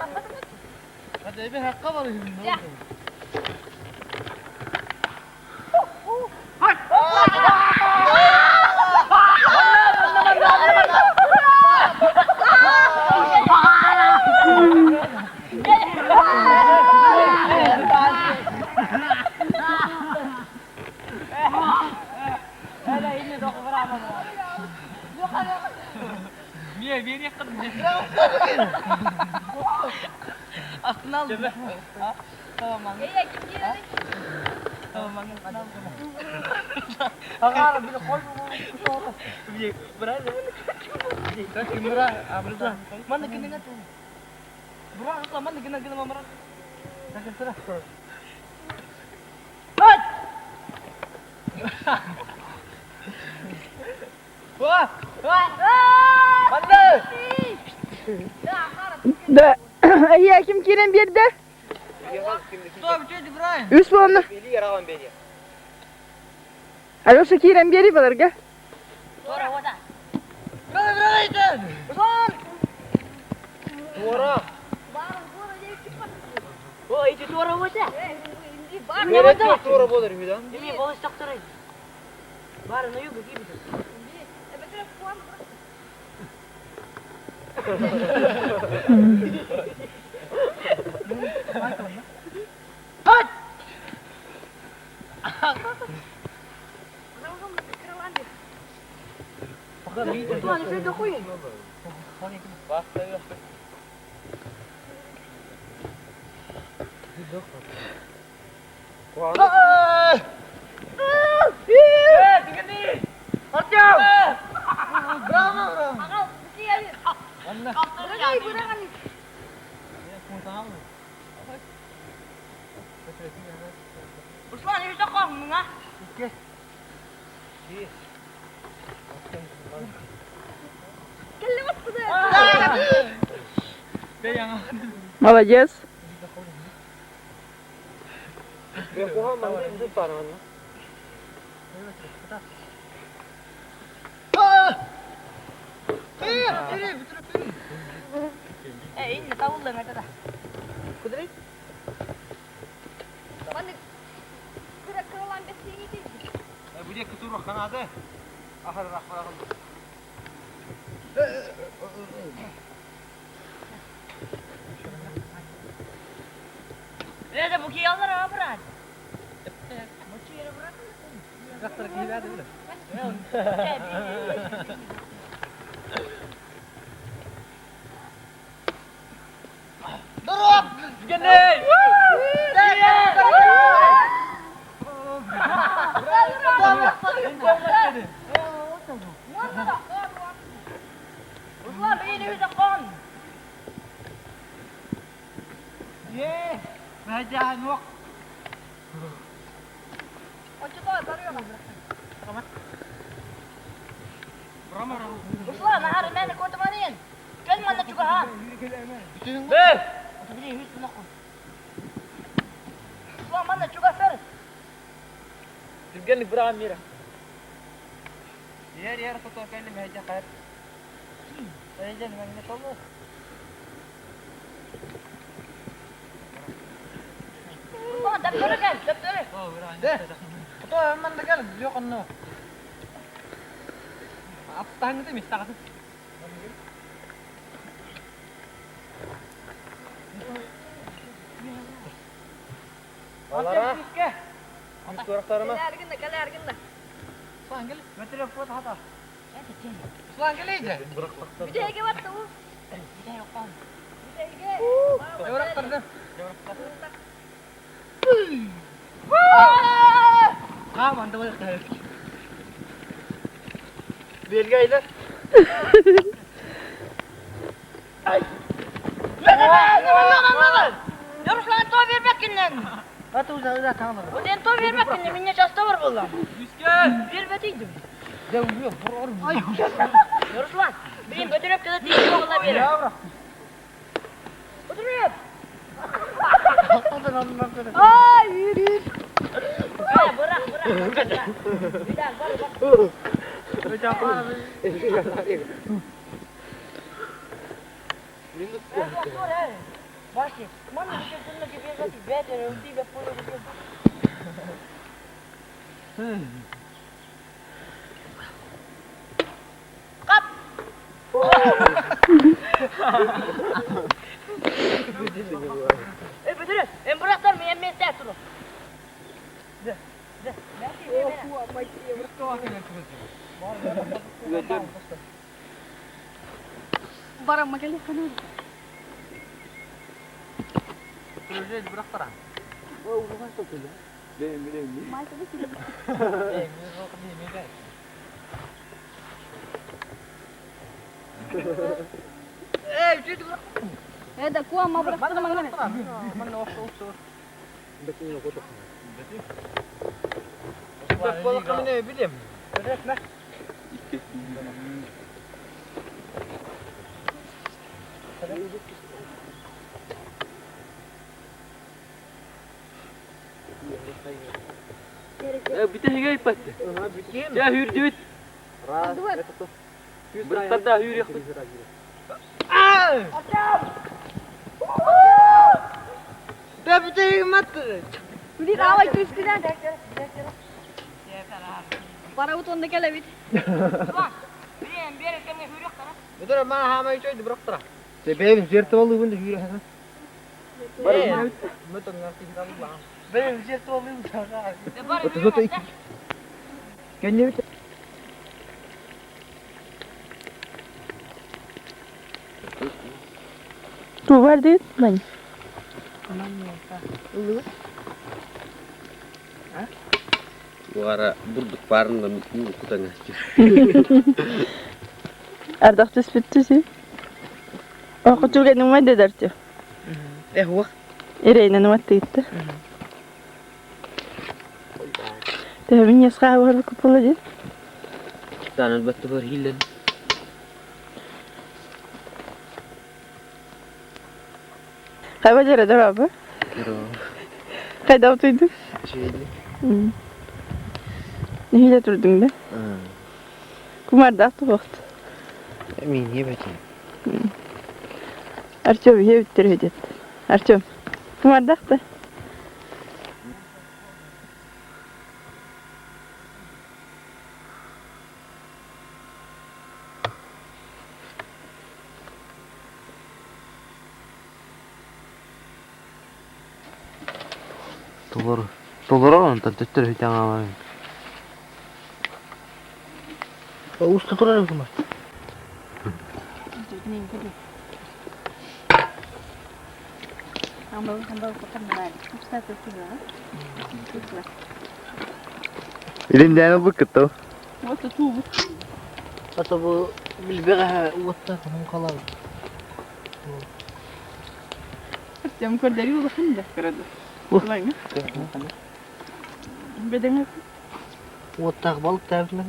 Hadi ebe hakka var şimdi. Agora bila kol mo. Berada. Terus kamera abra. Mana kini na tu? Bro, ako man gina mamara. Sara. Hot! Wah! Banda! Da. Iya kim kiren bir de? Tuh, bicu Ibrahim. Üst puanla. Beli yarawan beli. Alo şu kiren bir var ga. Suara wada. Ibrahim. Suara. Oh, itu suara wada. Mere tuh suara bolar bidan. Ini boleh dokter. Baru no yugo gitu. Tuan, itu aku ya. Basta ya. Usman, itu kok ngah. Молодец. Ya kuha mandi itu paran. Ini tahu lah nggak ada. Kudri? Mana? Kira-kira sini sih. Bu dia keturuh kan ada. Akhir rahmat. Ada buki alır ha berat. Dokter gila ada udah. Dorong! Gede! Usman, ini bisa kon. Ye! Rajahan wak. Usman, hari mana kau temanin? Kan mana juga ha? Beh! Ini itu nak. Usman mana juga sir? Tibgan Ibrahim mira. Diğer foto efendim heyecan kayar. Heyecan ben ne oldu? Usman, daftar kan? Daftar. Oh, Ibrahim. Deh. Foto emang degal, yok ono. Apa tahan itu mistak itu? Vallahi. Biz kuraklarımı. Kale argında. Ulan gel. Götürüyor fut hata. Ulan gel iyice. Bir de ege var da o. Bir de yok lan. Bir de ege. Yavrak tardım. Aman da bırak. Belgeyle. Yavruş lan toy vermek kinden. Hadi uzağa tamam. O den toy vermek kinden. Minne çasta var bulan. Yüzgen. Bir betiydim. Devriyor. Vurur. Ay. Yavruş lan. Benim götürüp de değil oğlan biri. Yavrak. Götürüp. Hadi lan lan. Ay yürü. Bırak. Bir daha bak. Hocam bana. Basti, mana bisa punya kebiasa di bed dan nanti punya kebiasa. Kap. Betul. Berat men tak terus. Barang magali kanan. Proje bırak para. Da kuah mau berak sama mana? Mana usur. ne bileyim. Resme. بته هيجي بس يا هير جوت برتدا هير يخت Da bir de mat. Beli rawa itu istilah. Para utun da kelebit. Bak. Bir kemi hürük tara. Betul mana hama itu bırak para. Sebab zirta walu bunda hürük hasan. Betul ngerti kamu bang. Betul zirta walu bunda. Betul betul iki. Kayaknya itu. Tu var değil mi? Suara burduk parın da mutlu kutana. Ardak tespitçi sih. Aku juga numai dedarcu. Huwa. Irene numai titta. Tahmin ya sekarang baru kepala aja. Tanah batu berhilan. Kayak aja ada apa? Kayak dapat itu. Ne hile durdun da? Kumar da attı vakti. Emin ye bakayım. Arçom ye bitir hücret. Arçom. Kumar da attı. Tolor on tettir hitan aman. Usta turar mı? Hamba pakan benar. Ustaz tu lah. Elimden bıkıt o. Waktu tuh. Atau bu bilbera usta kamu kalau. Jam kor dari udah kan dah kerada. Lagi. Bedengnya. Usta balık tarifine.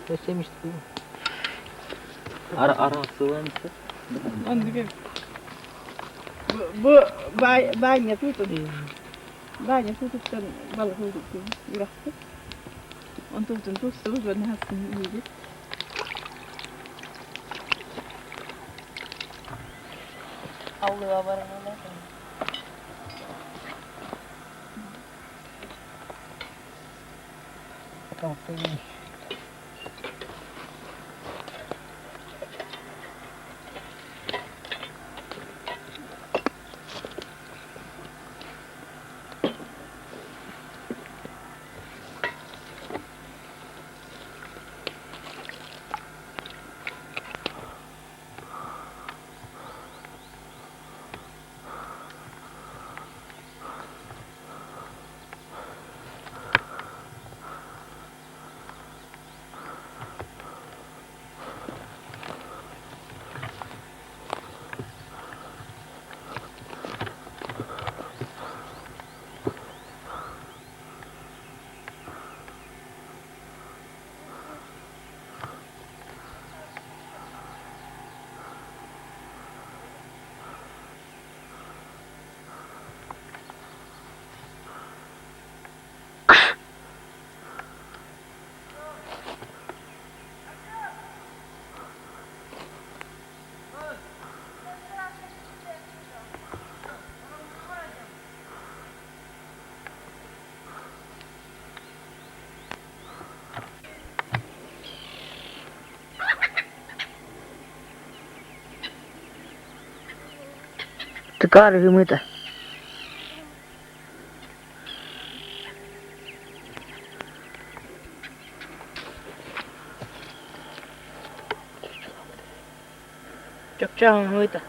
Kesemişti. Ara sıvan. Onu gibi. Bu banyak tutup. Banyak tutuptan balık tutup. Bıraktı. Onu tutup ben hasım iyiydi. Avluya varana. Tamam. Sekali humita. Cakcang humita.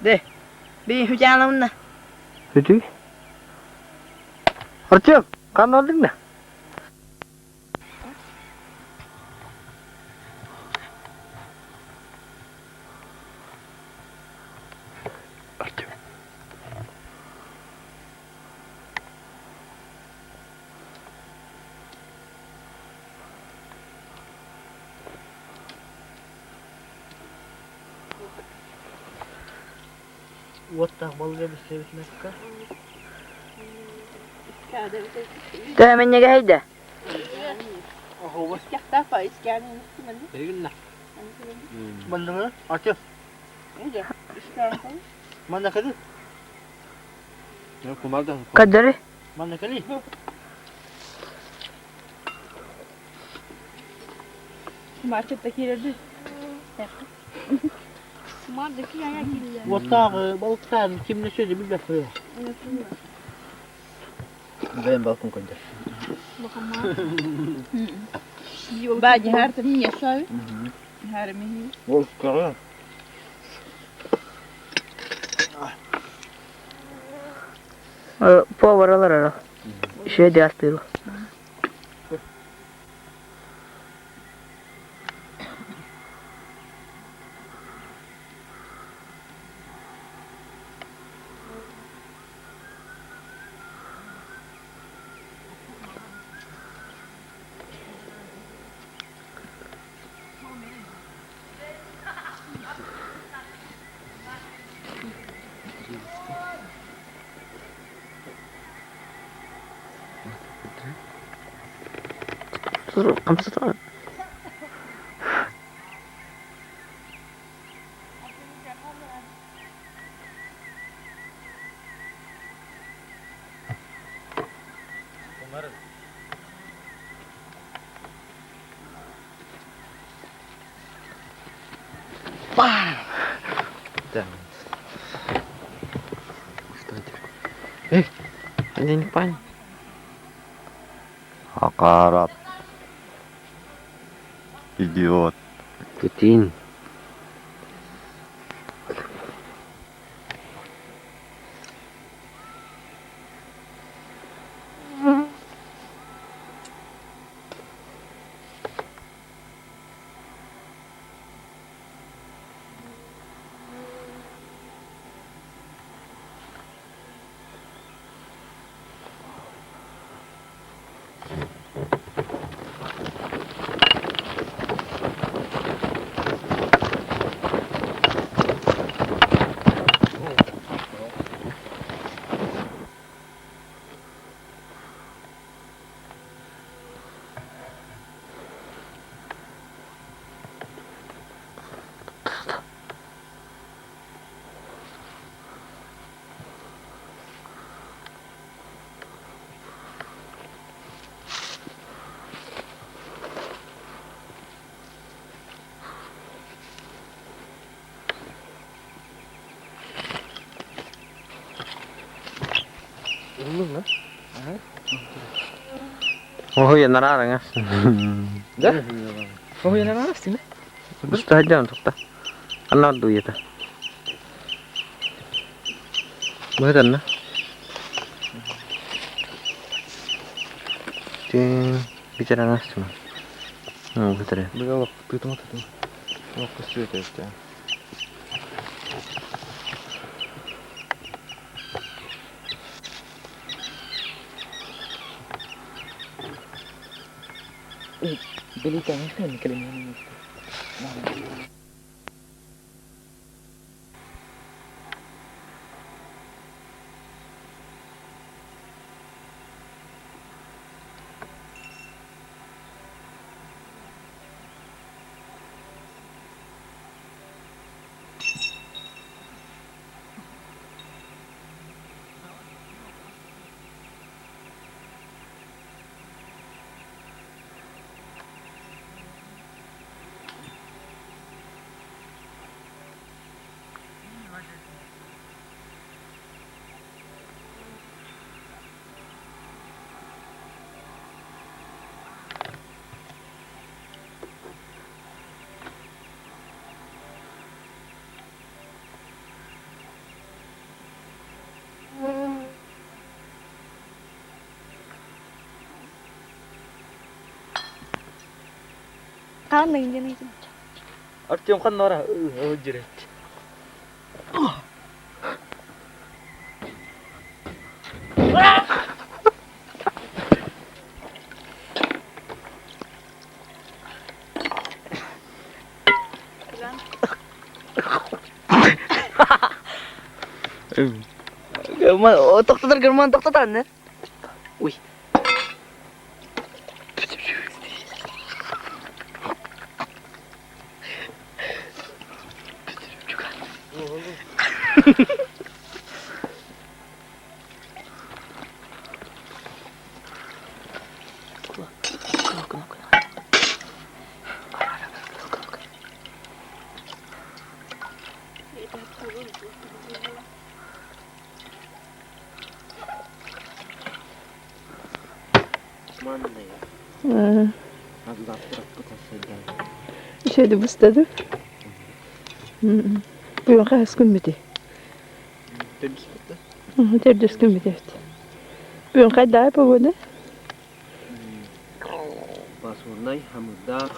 Deh, bi hujan lamun na. Hadi. Arçım, kan aldın mı? Arçım. Wattah balga bir sevitmek ka. Tuh hemen nyega hayda. Yakta fa iskanı üstüne. Berikin lah. Mana mana? Acap. Önce iskanı falan. Mana kali? Ya kumarda. Kadari. Mana kali? Markettekileri Mardaki yan yan geliyor. Wattah balıktan kimle söyledi bir laf yok. Ben balkon koydu. Bence her türlü yaşıyor. Her mihi. Wolf kara. Power alar. Şey de astırıyor. Dur, kamu tuh. Ini pan. Hakarat. Idiot. Putin. Oh ya nararang as. Dah. Oh ya nana sih. Gusto aja untuk ta. Ano do yata. Bakit na? Ting bicara ngas cuma. Betul ya. Bagaimana waktu itu waktu itu? Waktu itu ya. Beli tangan kan kalian. Tahan dengan jenis itu. Artium kan Nora. Jerit. German, otak tutar German otak tutar ne? Wih. Mana ya? Aku tak terus sedang. şey de bu istedim. Bugün kaç gün müydü? Tebrik ederim. Terdüz gün müydü? Evet. Bugün kaç daha yapamadı? Pasunay, hamudak.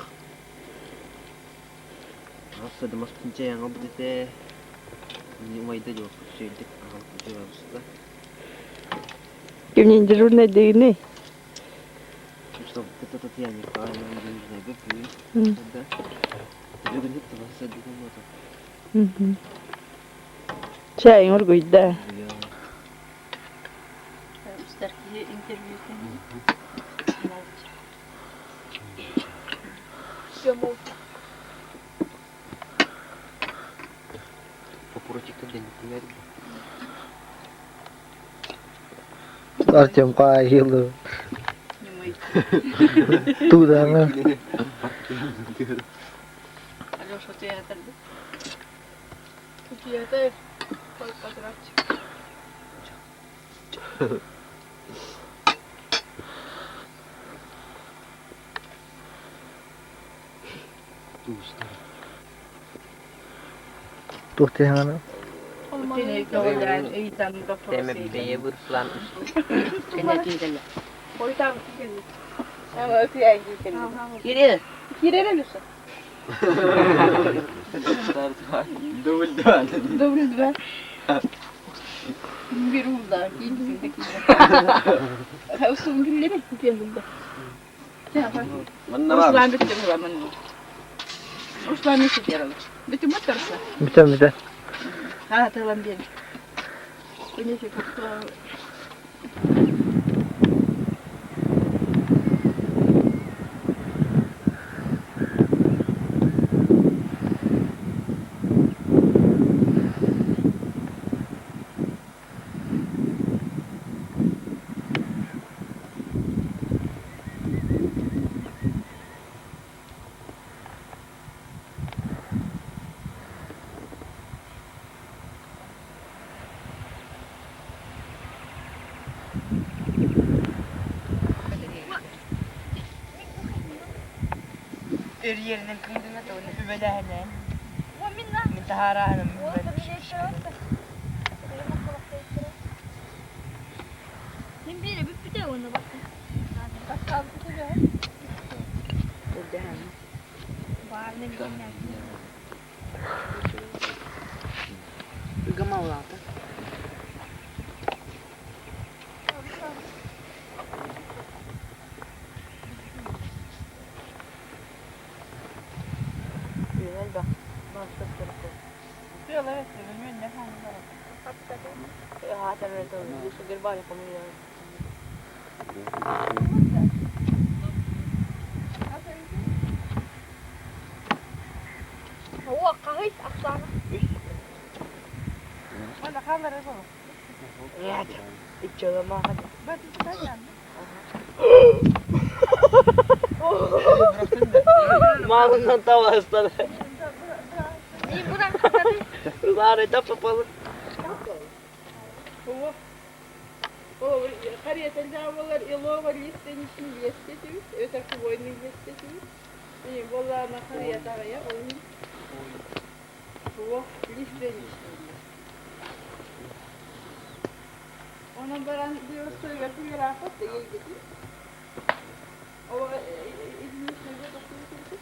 Asa damas pincay ang abdite. Ni umay da yok. Şeydik. Aha, şey var. Kimliğin durur ne değil ne? İşte kita tatian ni pa yang di bepu. Da. Juga ni tu bahasa di motor. Çayın orguydu da. Ya. Müsterkiye interview seni. Попротив день например. Артем Павел. Туда, да? Алёша, театр, да? Театр. Квадратик. Tuh tiang Sini kawalan itam ka Teme beye berpelan. Kanya tinggal. Boyutan gel. Ama öpüyor gidelim. Kiri. Kire ne diyorsun? Double doan. Double dua. Bir ulda. İlkindeki. Usum gülleri geldi. Mana Uslan bitti mi lan? Uslan ne yapıyor? Bitti mi tersa? Biten biten. Ha tamam bien. Punya si kapto. Yerinin kımdığına da onu bir böyle hele. ومنا Min tahara hanım. وهذا بيجي شرطة من بيرة بيبدأ وانا بطل بطل كده وعلم Gama ulata. Güzel bak. Başka tarafı. Yalla evet, bilmiyorum ne falan var. Hatta böyle de bu şeker var yapamıyor. هو قهيت أخطانا Wala kamera ko. Ya. İçiyor ama hadi. Ba't istayan? Malından tava hastalı. إيه بنا كذا Lare da papalı. O kariyeten cevaplar ilova listenin listesi. Öteki boyunun listesi. İyi bollana kariyet araya oyun. Bu listenin. Onun baran diyor söyledi bir rafet de iyi gidiyor. O izin ne bakıyorsun?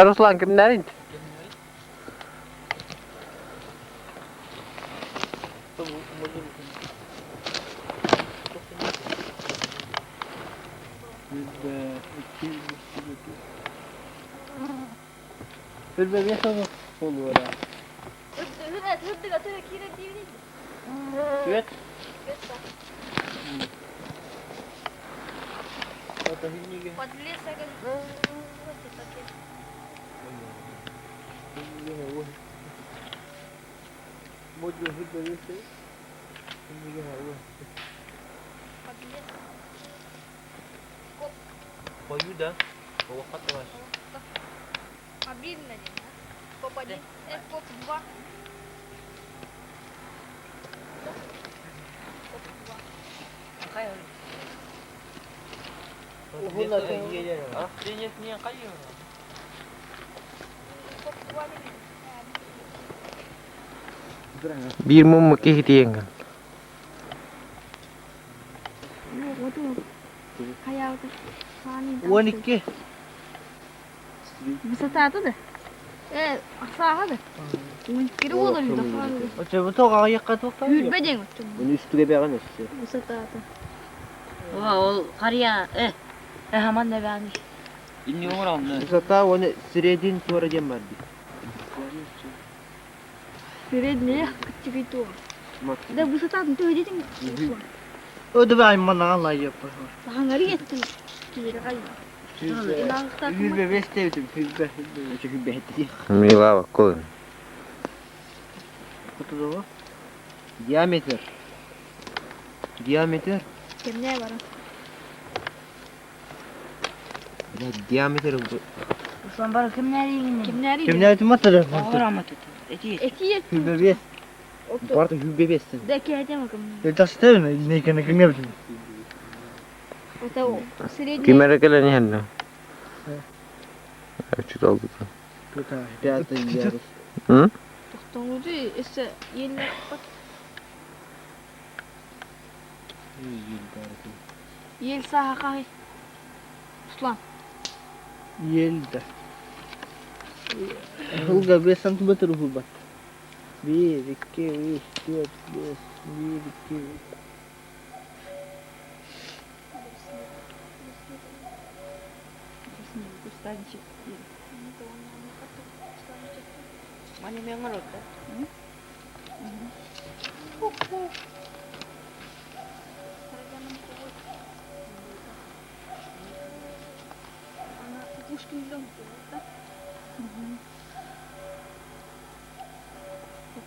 Ruslan kimler indi? Boyuda. Bawa kata mas. Один, наверное. Поп один. Поп два. Kaya. Uhula kayo. Ah, dinya niya kayo. Поп два не видно. Bir mum mu ki hitiyengan? Вот тут. Кая вот. Уаники. Высота оттуда? Аксаға да? Перевода ли да? Oce bu toğa yakka toqa. Yürüme вот. Bunu üstüge bir ağın üstü. Высота это. O karıya hemen de beğenmiş. Inni oranlı. Zaten onu sredin sonra dem var. Передняя, категория то. Да высота, ну ты видите? O da ben bana Allah yapar. Hangarı yetti. Kira Hülbe besteydim. Hülbe. Hülbe etti. Mila bak koy. Kutu da o. Diameter. Diameter. Темнее вара. Ya diameter Son bara kim nereye Темнее. Kimler matara? Rahmet et. Eti. Эти есть. Hülbe best. Отто. Vardı hübbe bestin. Да кидайте макам. Tastel mi? Ne kana kim yaptın? Это средний. Kimere gelen yanına. Açık oldu. Piyasa yiyoruz. Hı? Тоқтаңуды есі еліне қыппат. Ел саға қағай. Руслан. Yelda. Hulga 5 santimetre hulba. 1, 2, 3, 4, 5, 1, 2, 3. Mani memur oldu. Она Пушкин дом, да?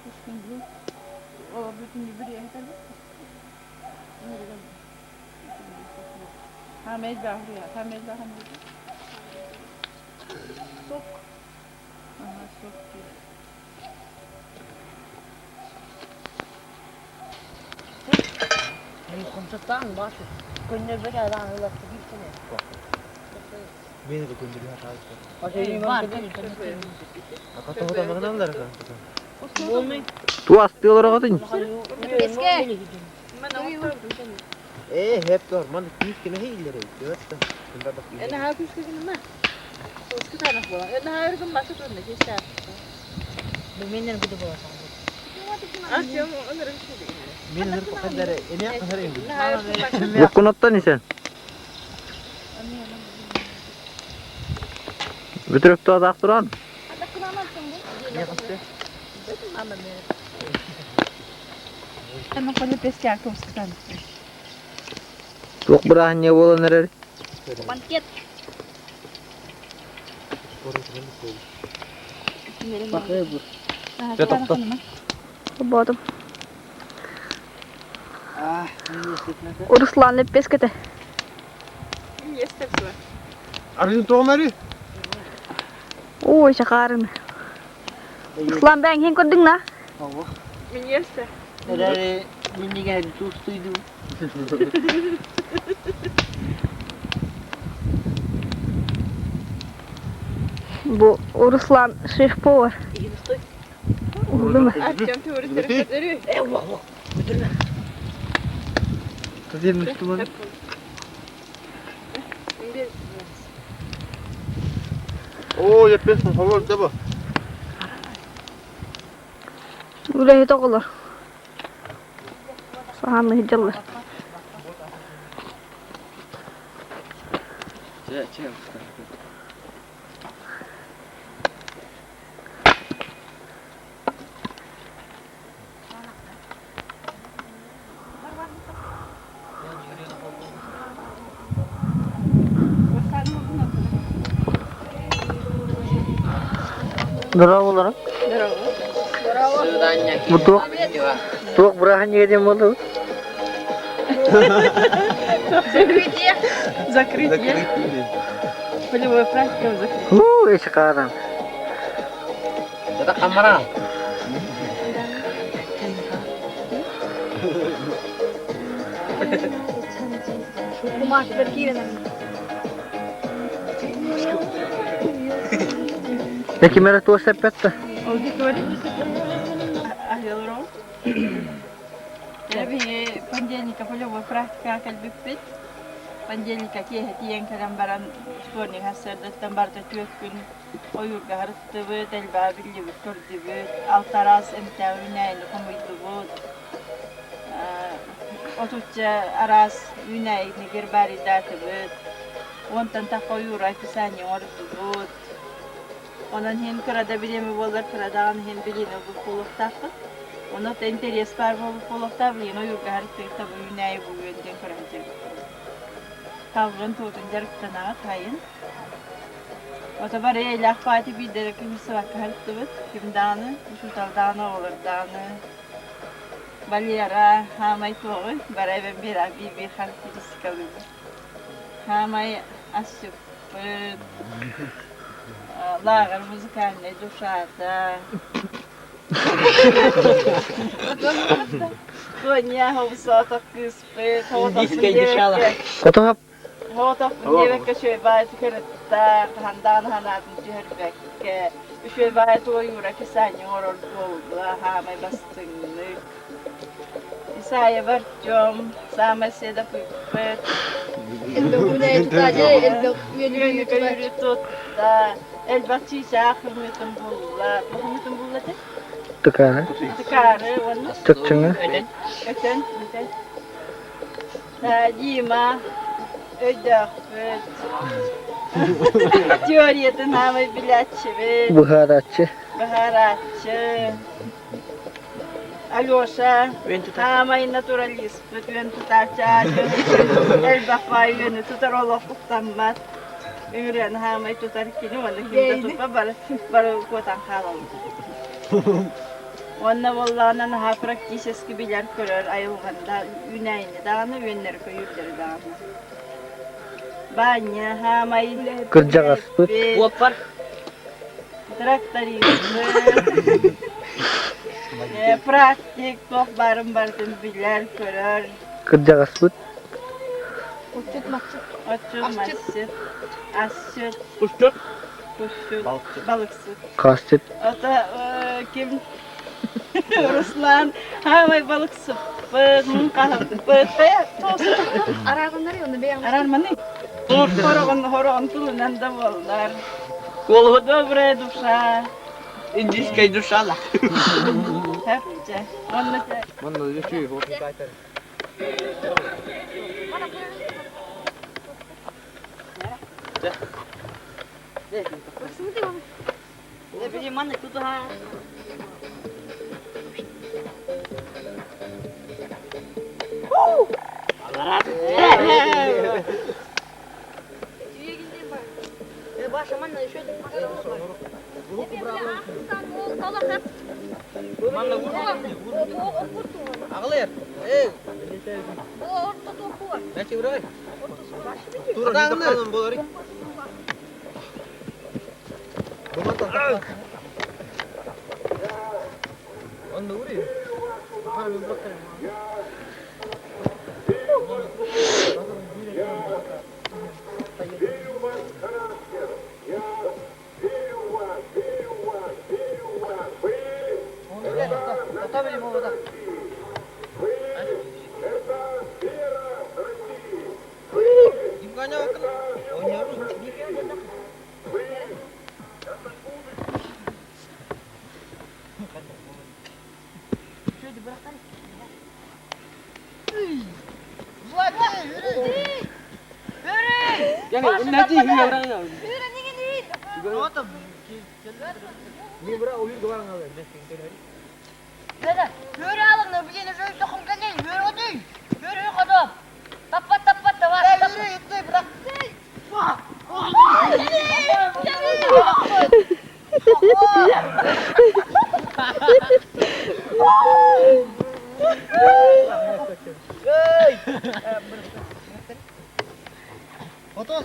Пушкин дом. О, bütün bir yere kadar. Ha mezbah buraya. Ha mezbah hani. Sok. Aha çok diyor. Hey konuşaktan başı. Könüne böyle adam öyle gitsene. Beni de gönderiyor hata. Hey var. Akata hoda mağanalar ka. Olmuyor. Tu astı olarak atın. Eski. Hep doğru. Man küs kime hey ileri. Evet de. Bunda bak. En ha kuş kızım mı? Kuş tane falan. En ha her gün başka türlü geçer. Bu benim kudu bu. Akşam onları bir şey değil. Beni hırp kadar eni yakar indi. En ha her gün başka. Yok kunattan isen. Bütürüp tuğa da aktıran. Ada kıramazsın bu. Ne kastı? Ama konu pesker tostan. Yok bırakın ne bolan nereli. Banket. Bak bu. Ya topta. Kapadım. Ah, ne hissetmedi? Ruslan hep peskete. Yesterse. Arın toğmeri. Oy şakarın. Ruslan ben hen kodun la. Hava. Min yeste. Nerede mini geldi tustuydu. Bu Ruslan şef power. Oldu mu? Açacağım tuvaletleri kadar. Kızım Müslüman. Oo yetmesin. Favor de bu. Buraya tokular. Sahanlı hicallar. Çek. Bravo lan. Bu tuğ bırakın yedim oldu. Закрытие. Полевая практика закрытие. Eşi karan. Ada kamera. Kumaşları giyin. Peki mera tuğ sepette. Аудитория. Ахилром. Я би понедельника полевая практика калбиппит. Понедельника кеhe тиен калам баран спорник хассердаттан барта түйөткүн оюрга харыттыбыт элбаабиллибит көрдүбүт алтарас эмтәүнәйни комуйдубут отучча арас юнәйни гербаридатыбыт онтан така оюра писание ордубут онан хин кырада билеми болар кырадаган хин билини бу кулуктакы онот интерес бар болуп кулукта билин оюрга харыттыгыта бу юнәй бу йөнден кыранжыр Tavırın tuğdun jarıktanağa kayın. Ota bara eylak pati bidere kimisi vakka harıttıbıt. Kim dağını, şu tal dağını olur dağını. Balyara, hamay tuğu, bara ben bir karakteristika gibi. Hamay asıpıt. Lağır müzikalne duşada. Konya havsata kıspıt, havasın devekte. Fotoğraf. Havasın devekte şöyle bayat kırıtta, handan hanadın cihirbekke. Şöyle bayat oyura kisanya orol bolda, hamay bastınlık. İsaya varcom, samasya da pıpıt. Elde güney tutacak, elde Yönü köyürü tutta. Elbette şahırmıtın bulla. Bakımıtın bulla de? Tıkanı. Tıkarı, onu. Tıkçını. Öten. Dima, ödökbüt. Teoriyetin hamı bilatçıbıt. Buharatçı. Baharatçı. Alyosha, hamay naturalistbıt. Yön tutarça, elbafay yönü tutar olofluktanmat. Ümüryen hamay tutar kini, onu kimde tutma, bara kotan kalalım. Onda vallahi ha praktiseski bilir körür ayılganda güneyni dağını yönleri köyürleri dağını. Banya hamay Kırcağız bu. Kopar. Traktorizmi. Praktik tohbarım bardım bilir körür. Kırcağız bu. Açılmasın. Aşıt. Kuşçuk. Balıksız. Kastet. Ota kim? Ruslan, hamay balık sıfır, kahpıt, tosun. Araganlar yolunu beğenmiş. Arar mı ne? Horon tulunan da bollar. Kolu dobre duşa. İndişkay duşala. Hepçe. Onu da Mana düşüyor. Hoş kaytar. ne bileyim anne kutu ha. Başaman da şöyle Ağlayır. Ey. Ne çeviriyor? Turun da bolari. Buman Onu vuruyor. Ha bir bırakayım. Makanya kan nyuruh. Jangan naji ini orangnya. Ini berapa uyur doang nggak? Dada, yürü alın da bir yere böyle dokunkan değil, yürü o değil. Yürü kadar. Tapat tapat da var. Yürü yürü bırak. Otos.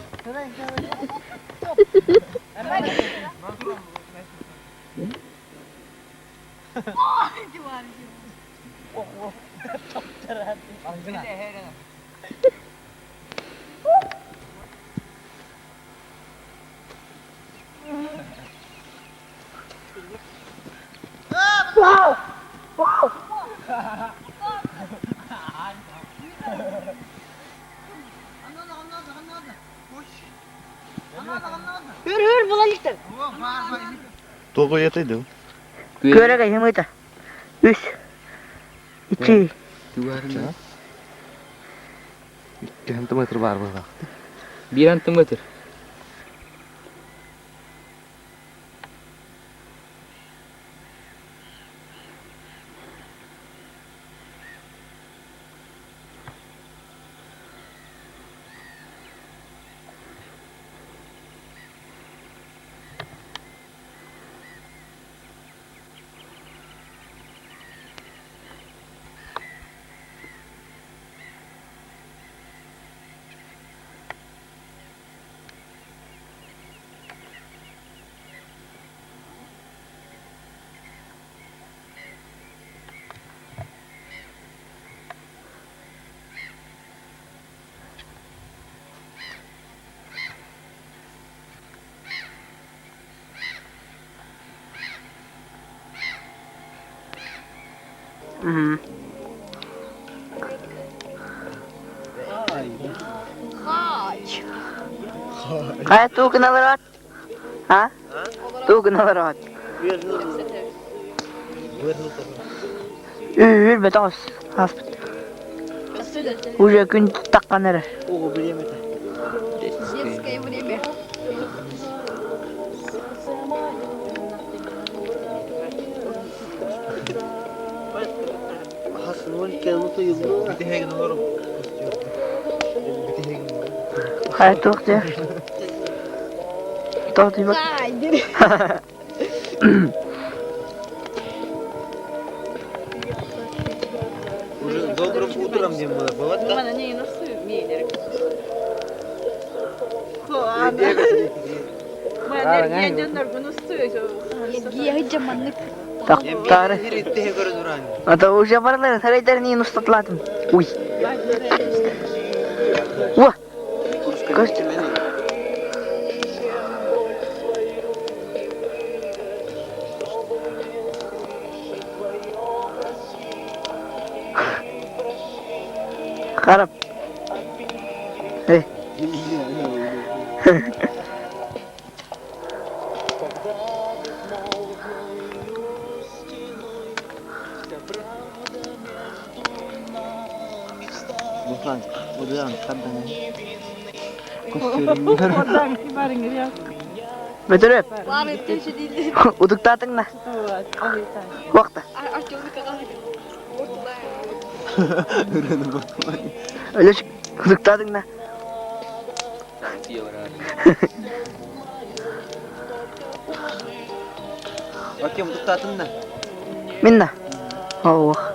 Yürü yürü bulalım. Togo yataydı. Göre kayım ita. 3 2 Cuma. Ganti meter barbar lah. Biran tembeter. Kayak tuh kenal rawat? Hah? Tuh kenal rawat? Betos. Уже күн таққаныр. О, время это. Детское время. Hasnul kelmatu yıldı. Bir de hegen olurum. Bir de hegen. Kayak tuh dia. Tuh tiba. Уже добрым утром мне было. Бывает так? Bana neyin nasıl miydi? Bana geceler bunu suyu. Я жаманlık. Тақтары. Herif de görür duran. Ата уже барлар сарайдарын ең ұстатылатын. Уй. Уа. Көшті. Қарап. Ей. Bukan, udah kadang. Oradan kibarın geliyor. Götürüp. Var ettiği değil. Uduktatın da. Vakti. Açıklık kadar. Öyle çık. Uduktatın da. Oke, untuk tatun na. Minna. Allah.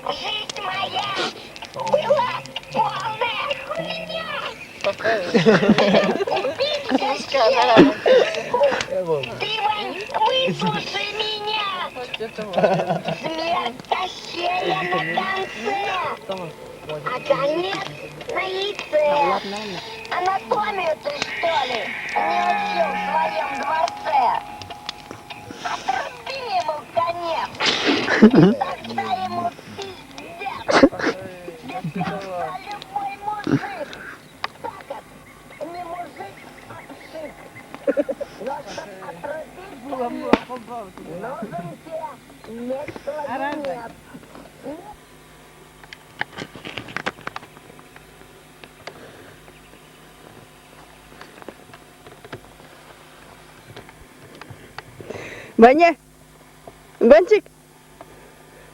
Жизнь моя была полная хуйня. Выслушай меня! Смерть тащили на конце, а конец на яйце. Анатомию ты, что ли, не учил в своем дворце? Отруби ему конец, тогда ему пиздец. Бесстыдно любой мужик. Так вот, не мужик, а пшик. Но чтоб отрубить нужен тебе не нет. Баня! Банчик!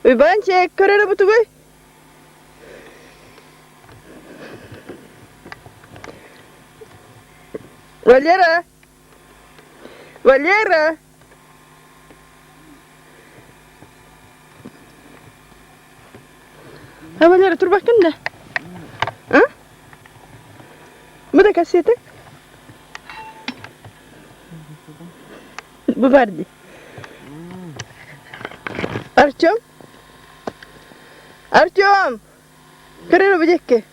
Ой, Банчик, кара работу гой! Валера! Валера! Ha Valeria, dur bakın da. Ha? Bu da kaseti. Bu verdi. Артем? Артем! Карера бедекки.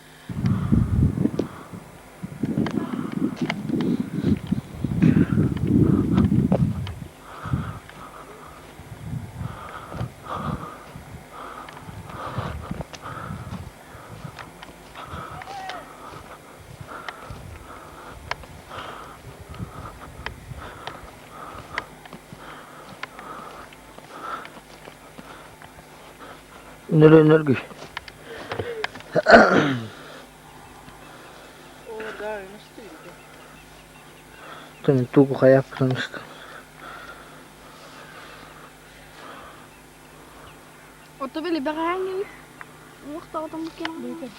Nörgü. Там тугу хаяп, потому что. Och då vill jag bara hänga ut. Måste ha dem mycket.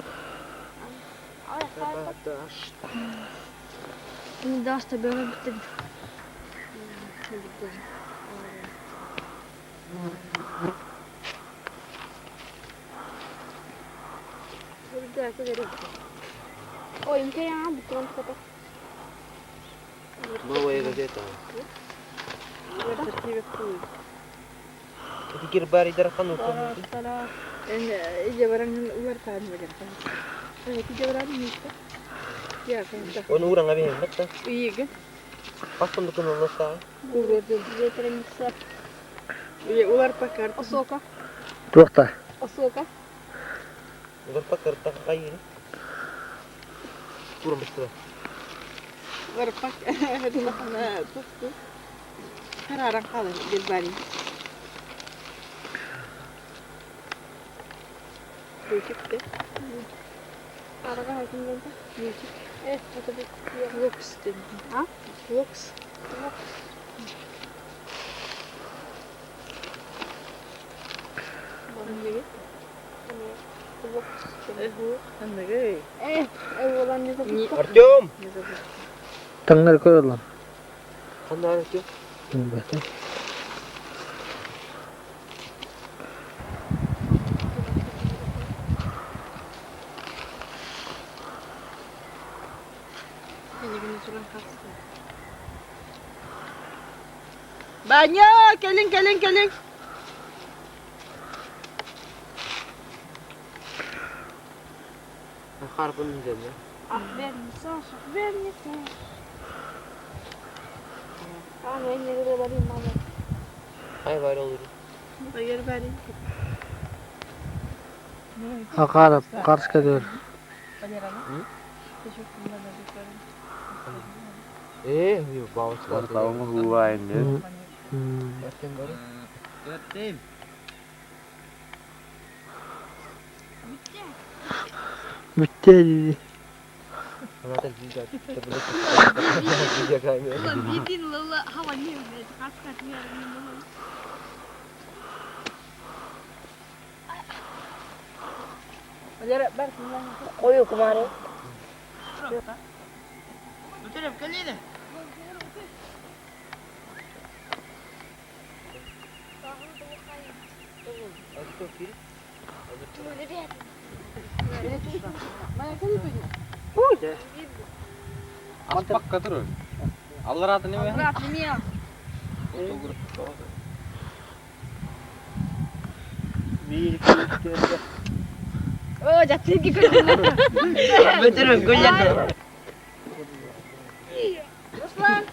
Не даст тебе робити. Ой, inte jag har bukron på det. Новая газета. Fikir bari darahkan utuh. Onu orang ngabe hendak ta. Iya. Pas untuk kenal ta. Iya, ular pakar. Осока. Туохта. Осока. Udah pakar tak kayu ni. Kurang betul. Ular pakar. Hadi makana tuttu. Kararan kalın bir bari. Büyük de. Araba hakim geldi. Büyük. Evet, otobüs. Vox dedim. Ha? Vox. Olan ne zaman? Artyom. Tangar koyalım. Kanda Artyom. Bakın. Banyak, keling. Nakar pun menjadi. Aferin Sasha, aferin Sasha. Ana yine de varayım bana. Ay var olur. Hayır bari. Akarap, karşıka diyor. Yuk bawa sekali. Tahu mah gua ini. Artyom baru. Artyom. Bitti dedi. Anahtar juga. Kita boleh juga kami. Ulan bildiğin lala hava niye öyle? Kaç bir yerim lala. Valeria, ver lan. Koyu kumare. Betul kali ni. Bana kadar böyle. Aspak katır. Allah rahatını mı? Rahat değil mi ya? Oo jatuh ki kulit. Götürün güllen. Ruslan.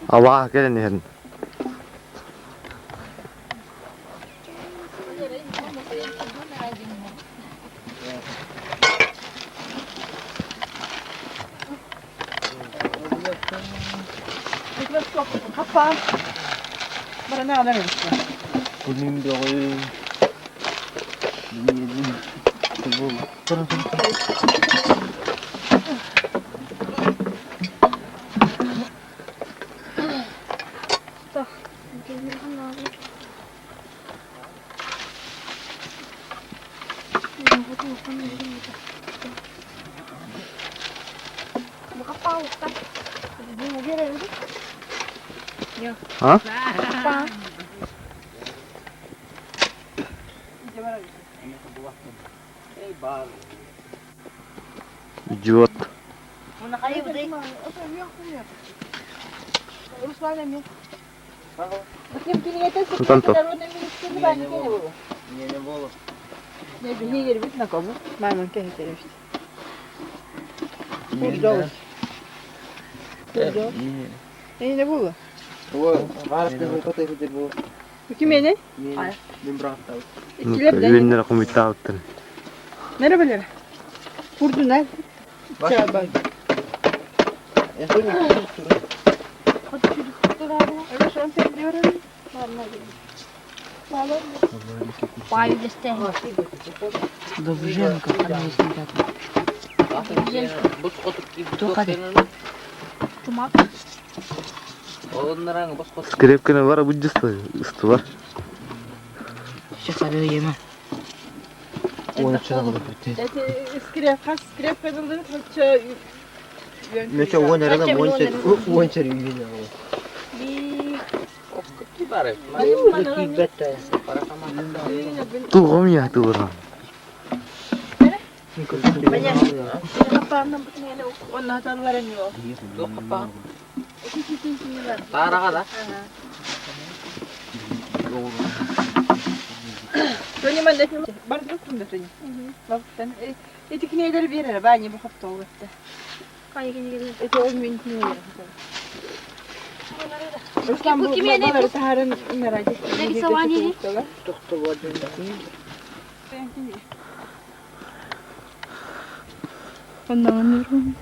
Allah gelin yerin. Kapan. Bana ne alır mısın? Kuning da ako yung... Ha? Idiot. Muna kayo, day. Ruslan emin. Bakayım pinigatan sa Sultan to. laro ng minister na ba? Hindi kayo na ba? Yan yung bolo. Ne bileyim gelip ne kabu? Maymun kehitler işte. Burada. Ne bu? Harap na ito tayo sa tibo. Bu kim ne? Limbra tao. İkiler de. Yün lira kumita attın. Merhaba Lera. Vurdular. Çay bak. Evet şu an bekliyorum. Payo deste. Dobrze, kochana, jeśli tak. Bus kotuk Ito ka din. Tumak. Onlara nga bus kotuk. Скрепкина var bu cıstı. Üstü var. Şu sarığı yeme. Ona çırak da bitti. Skrep kazandı. Kaça Mecha onlara da monçer yun ako. Pare. Para sama. Tuh kom ya tuh orang. kapağından bakın yani onlar tanıların yok. Dok pa. Tara ka da. Sonra ben de bardak tuttum da seni. Bak sen etik neyleri bir yere ben bu hafta oldu. Kaya gini. Eti olmayın ki ne Ruslan bu babaları taharın merak ettim. Lagi sa wani. Doktor wadin. Ondan anlıyorum.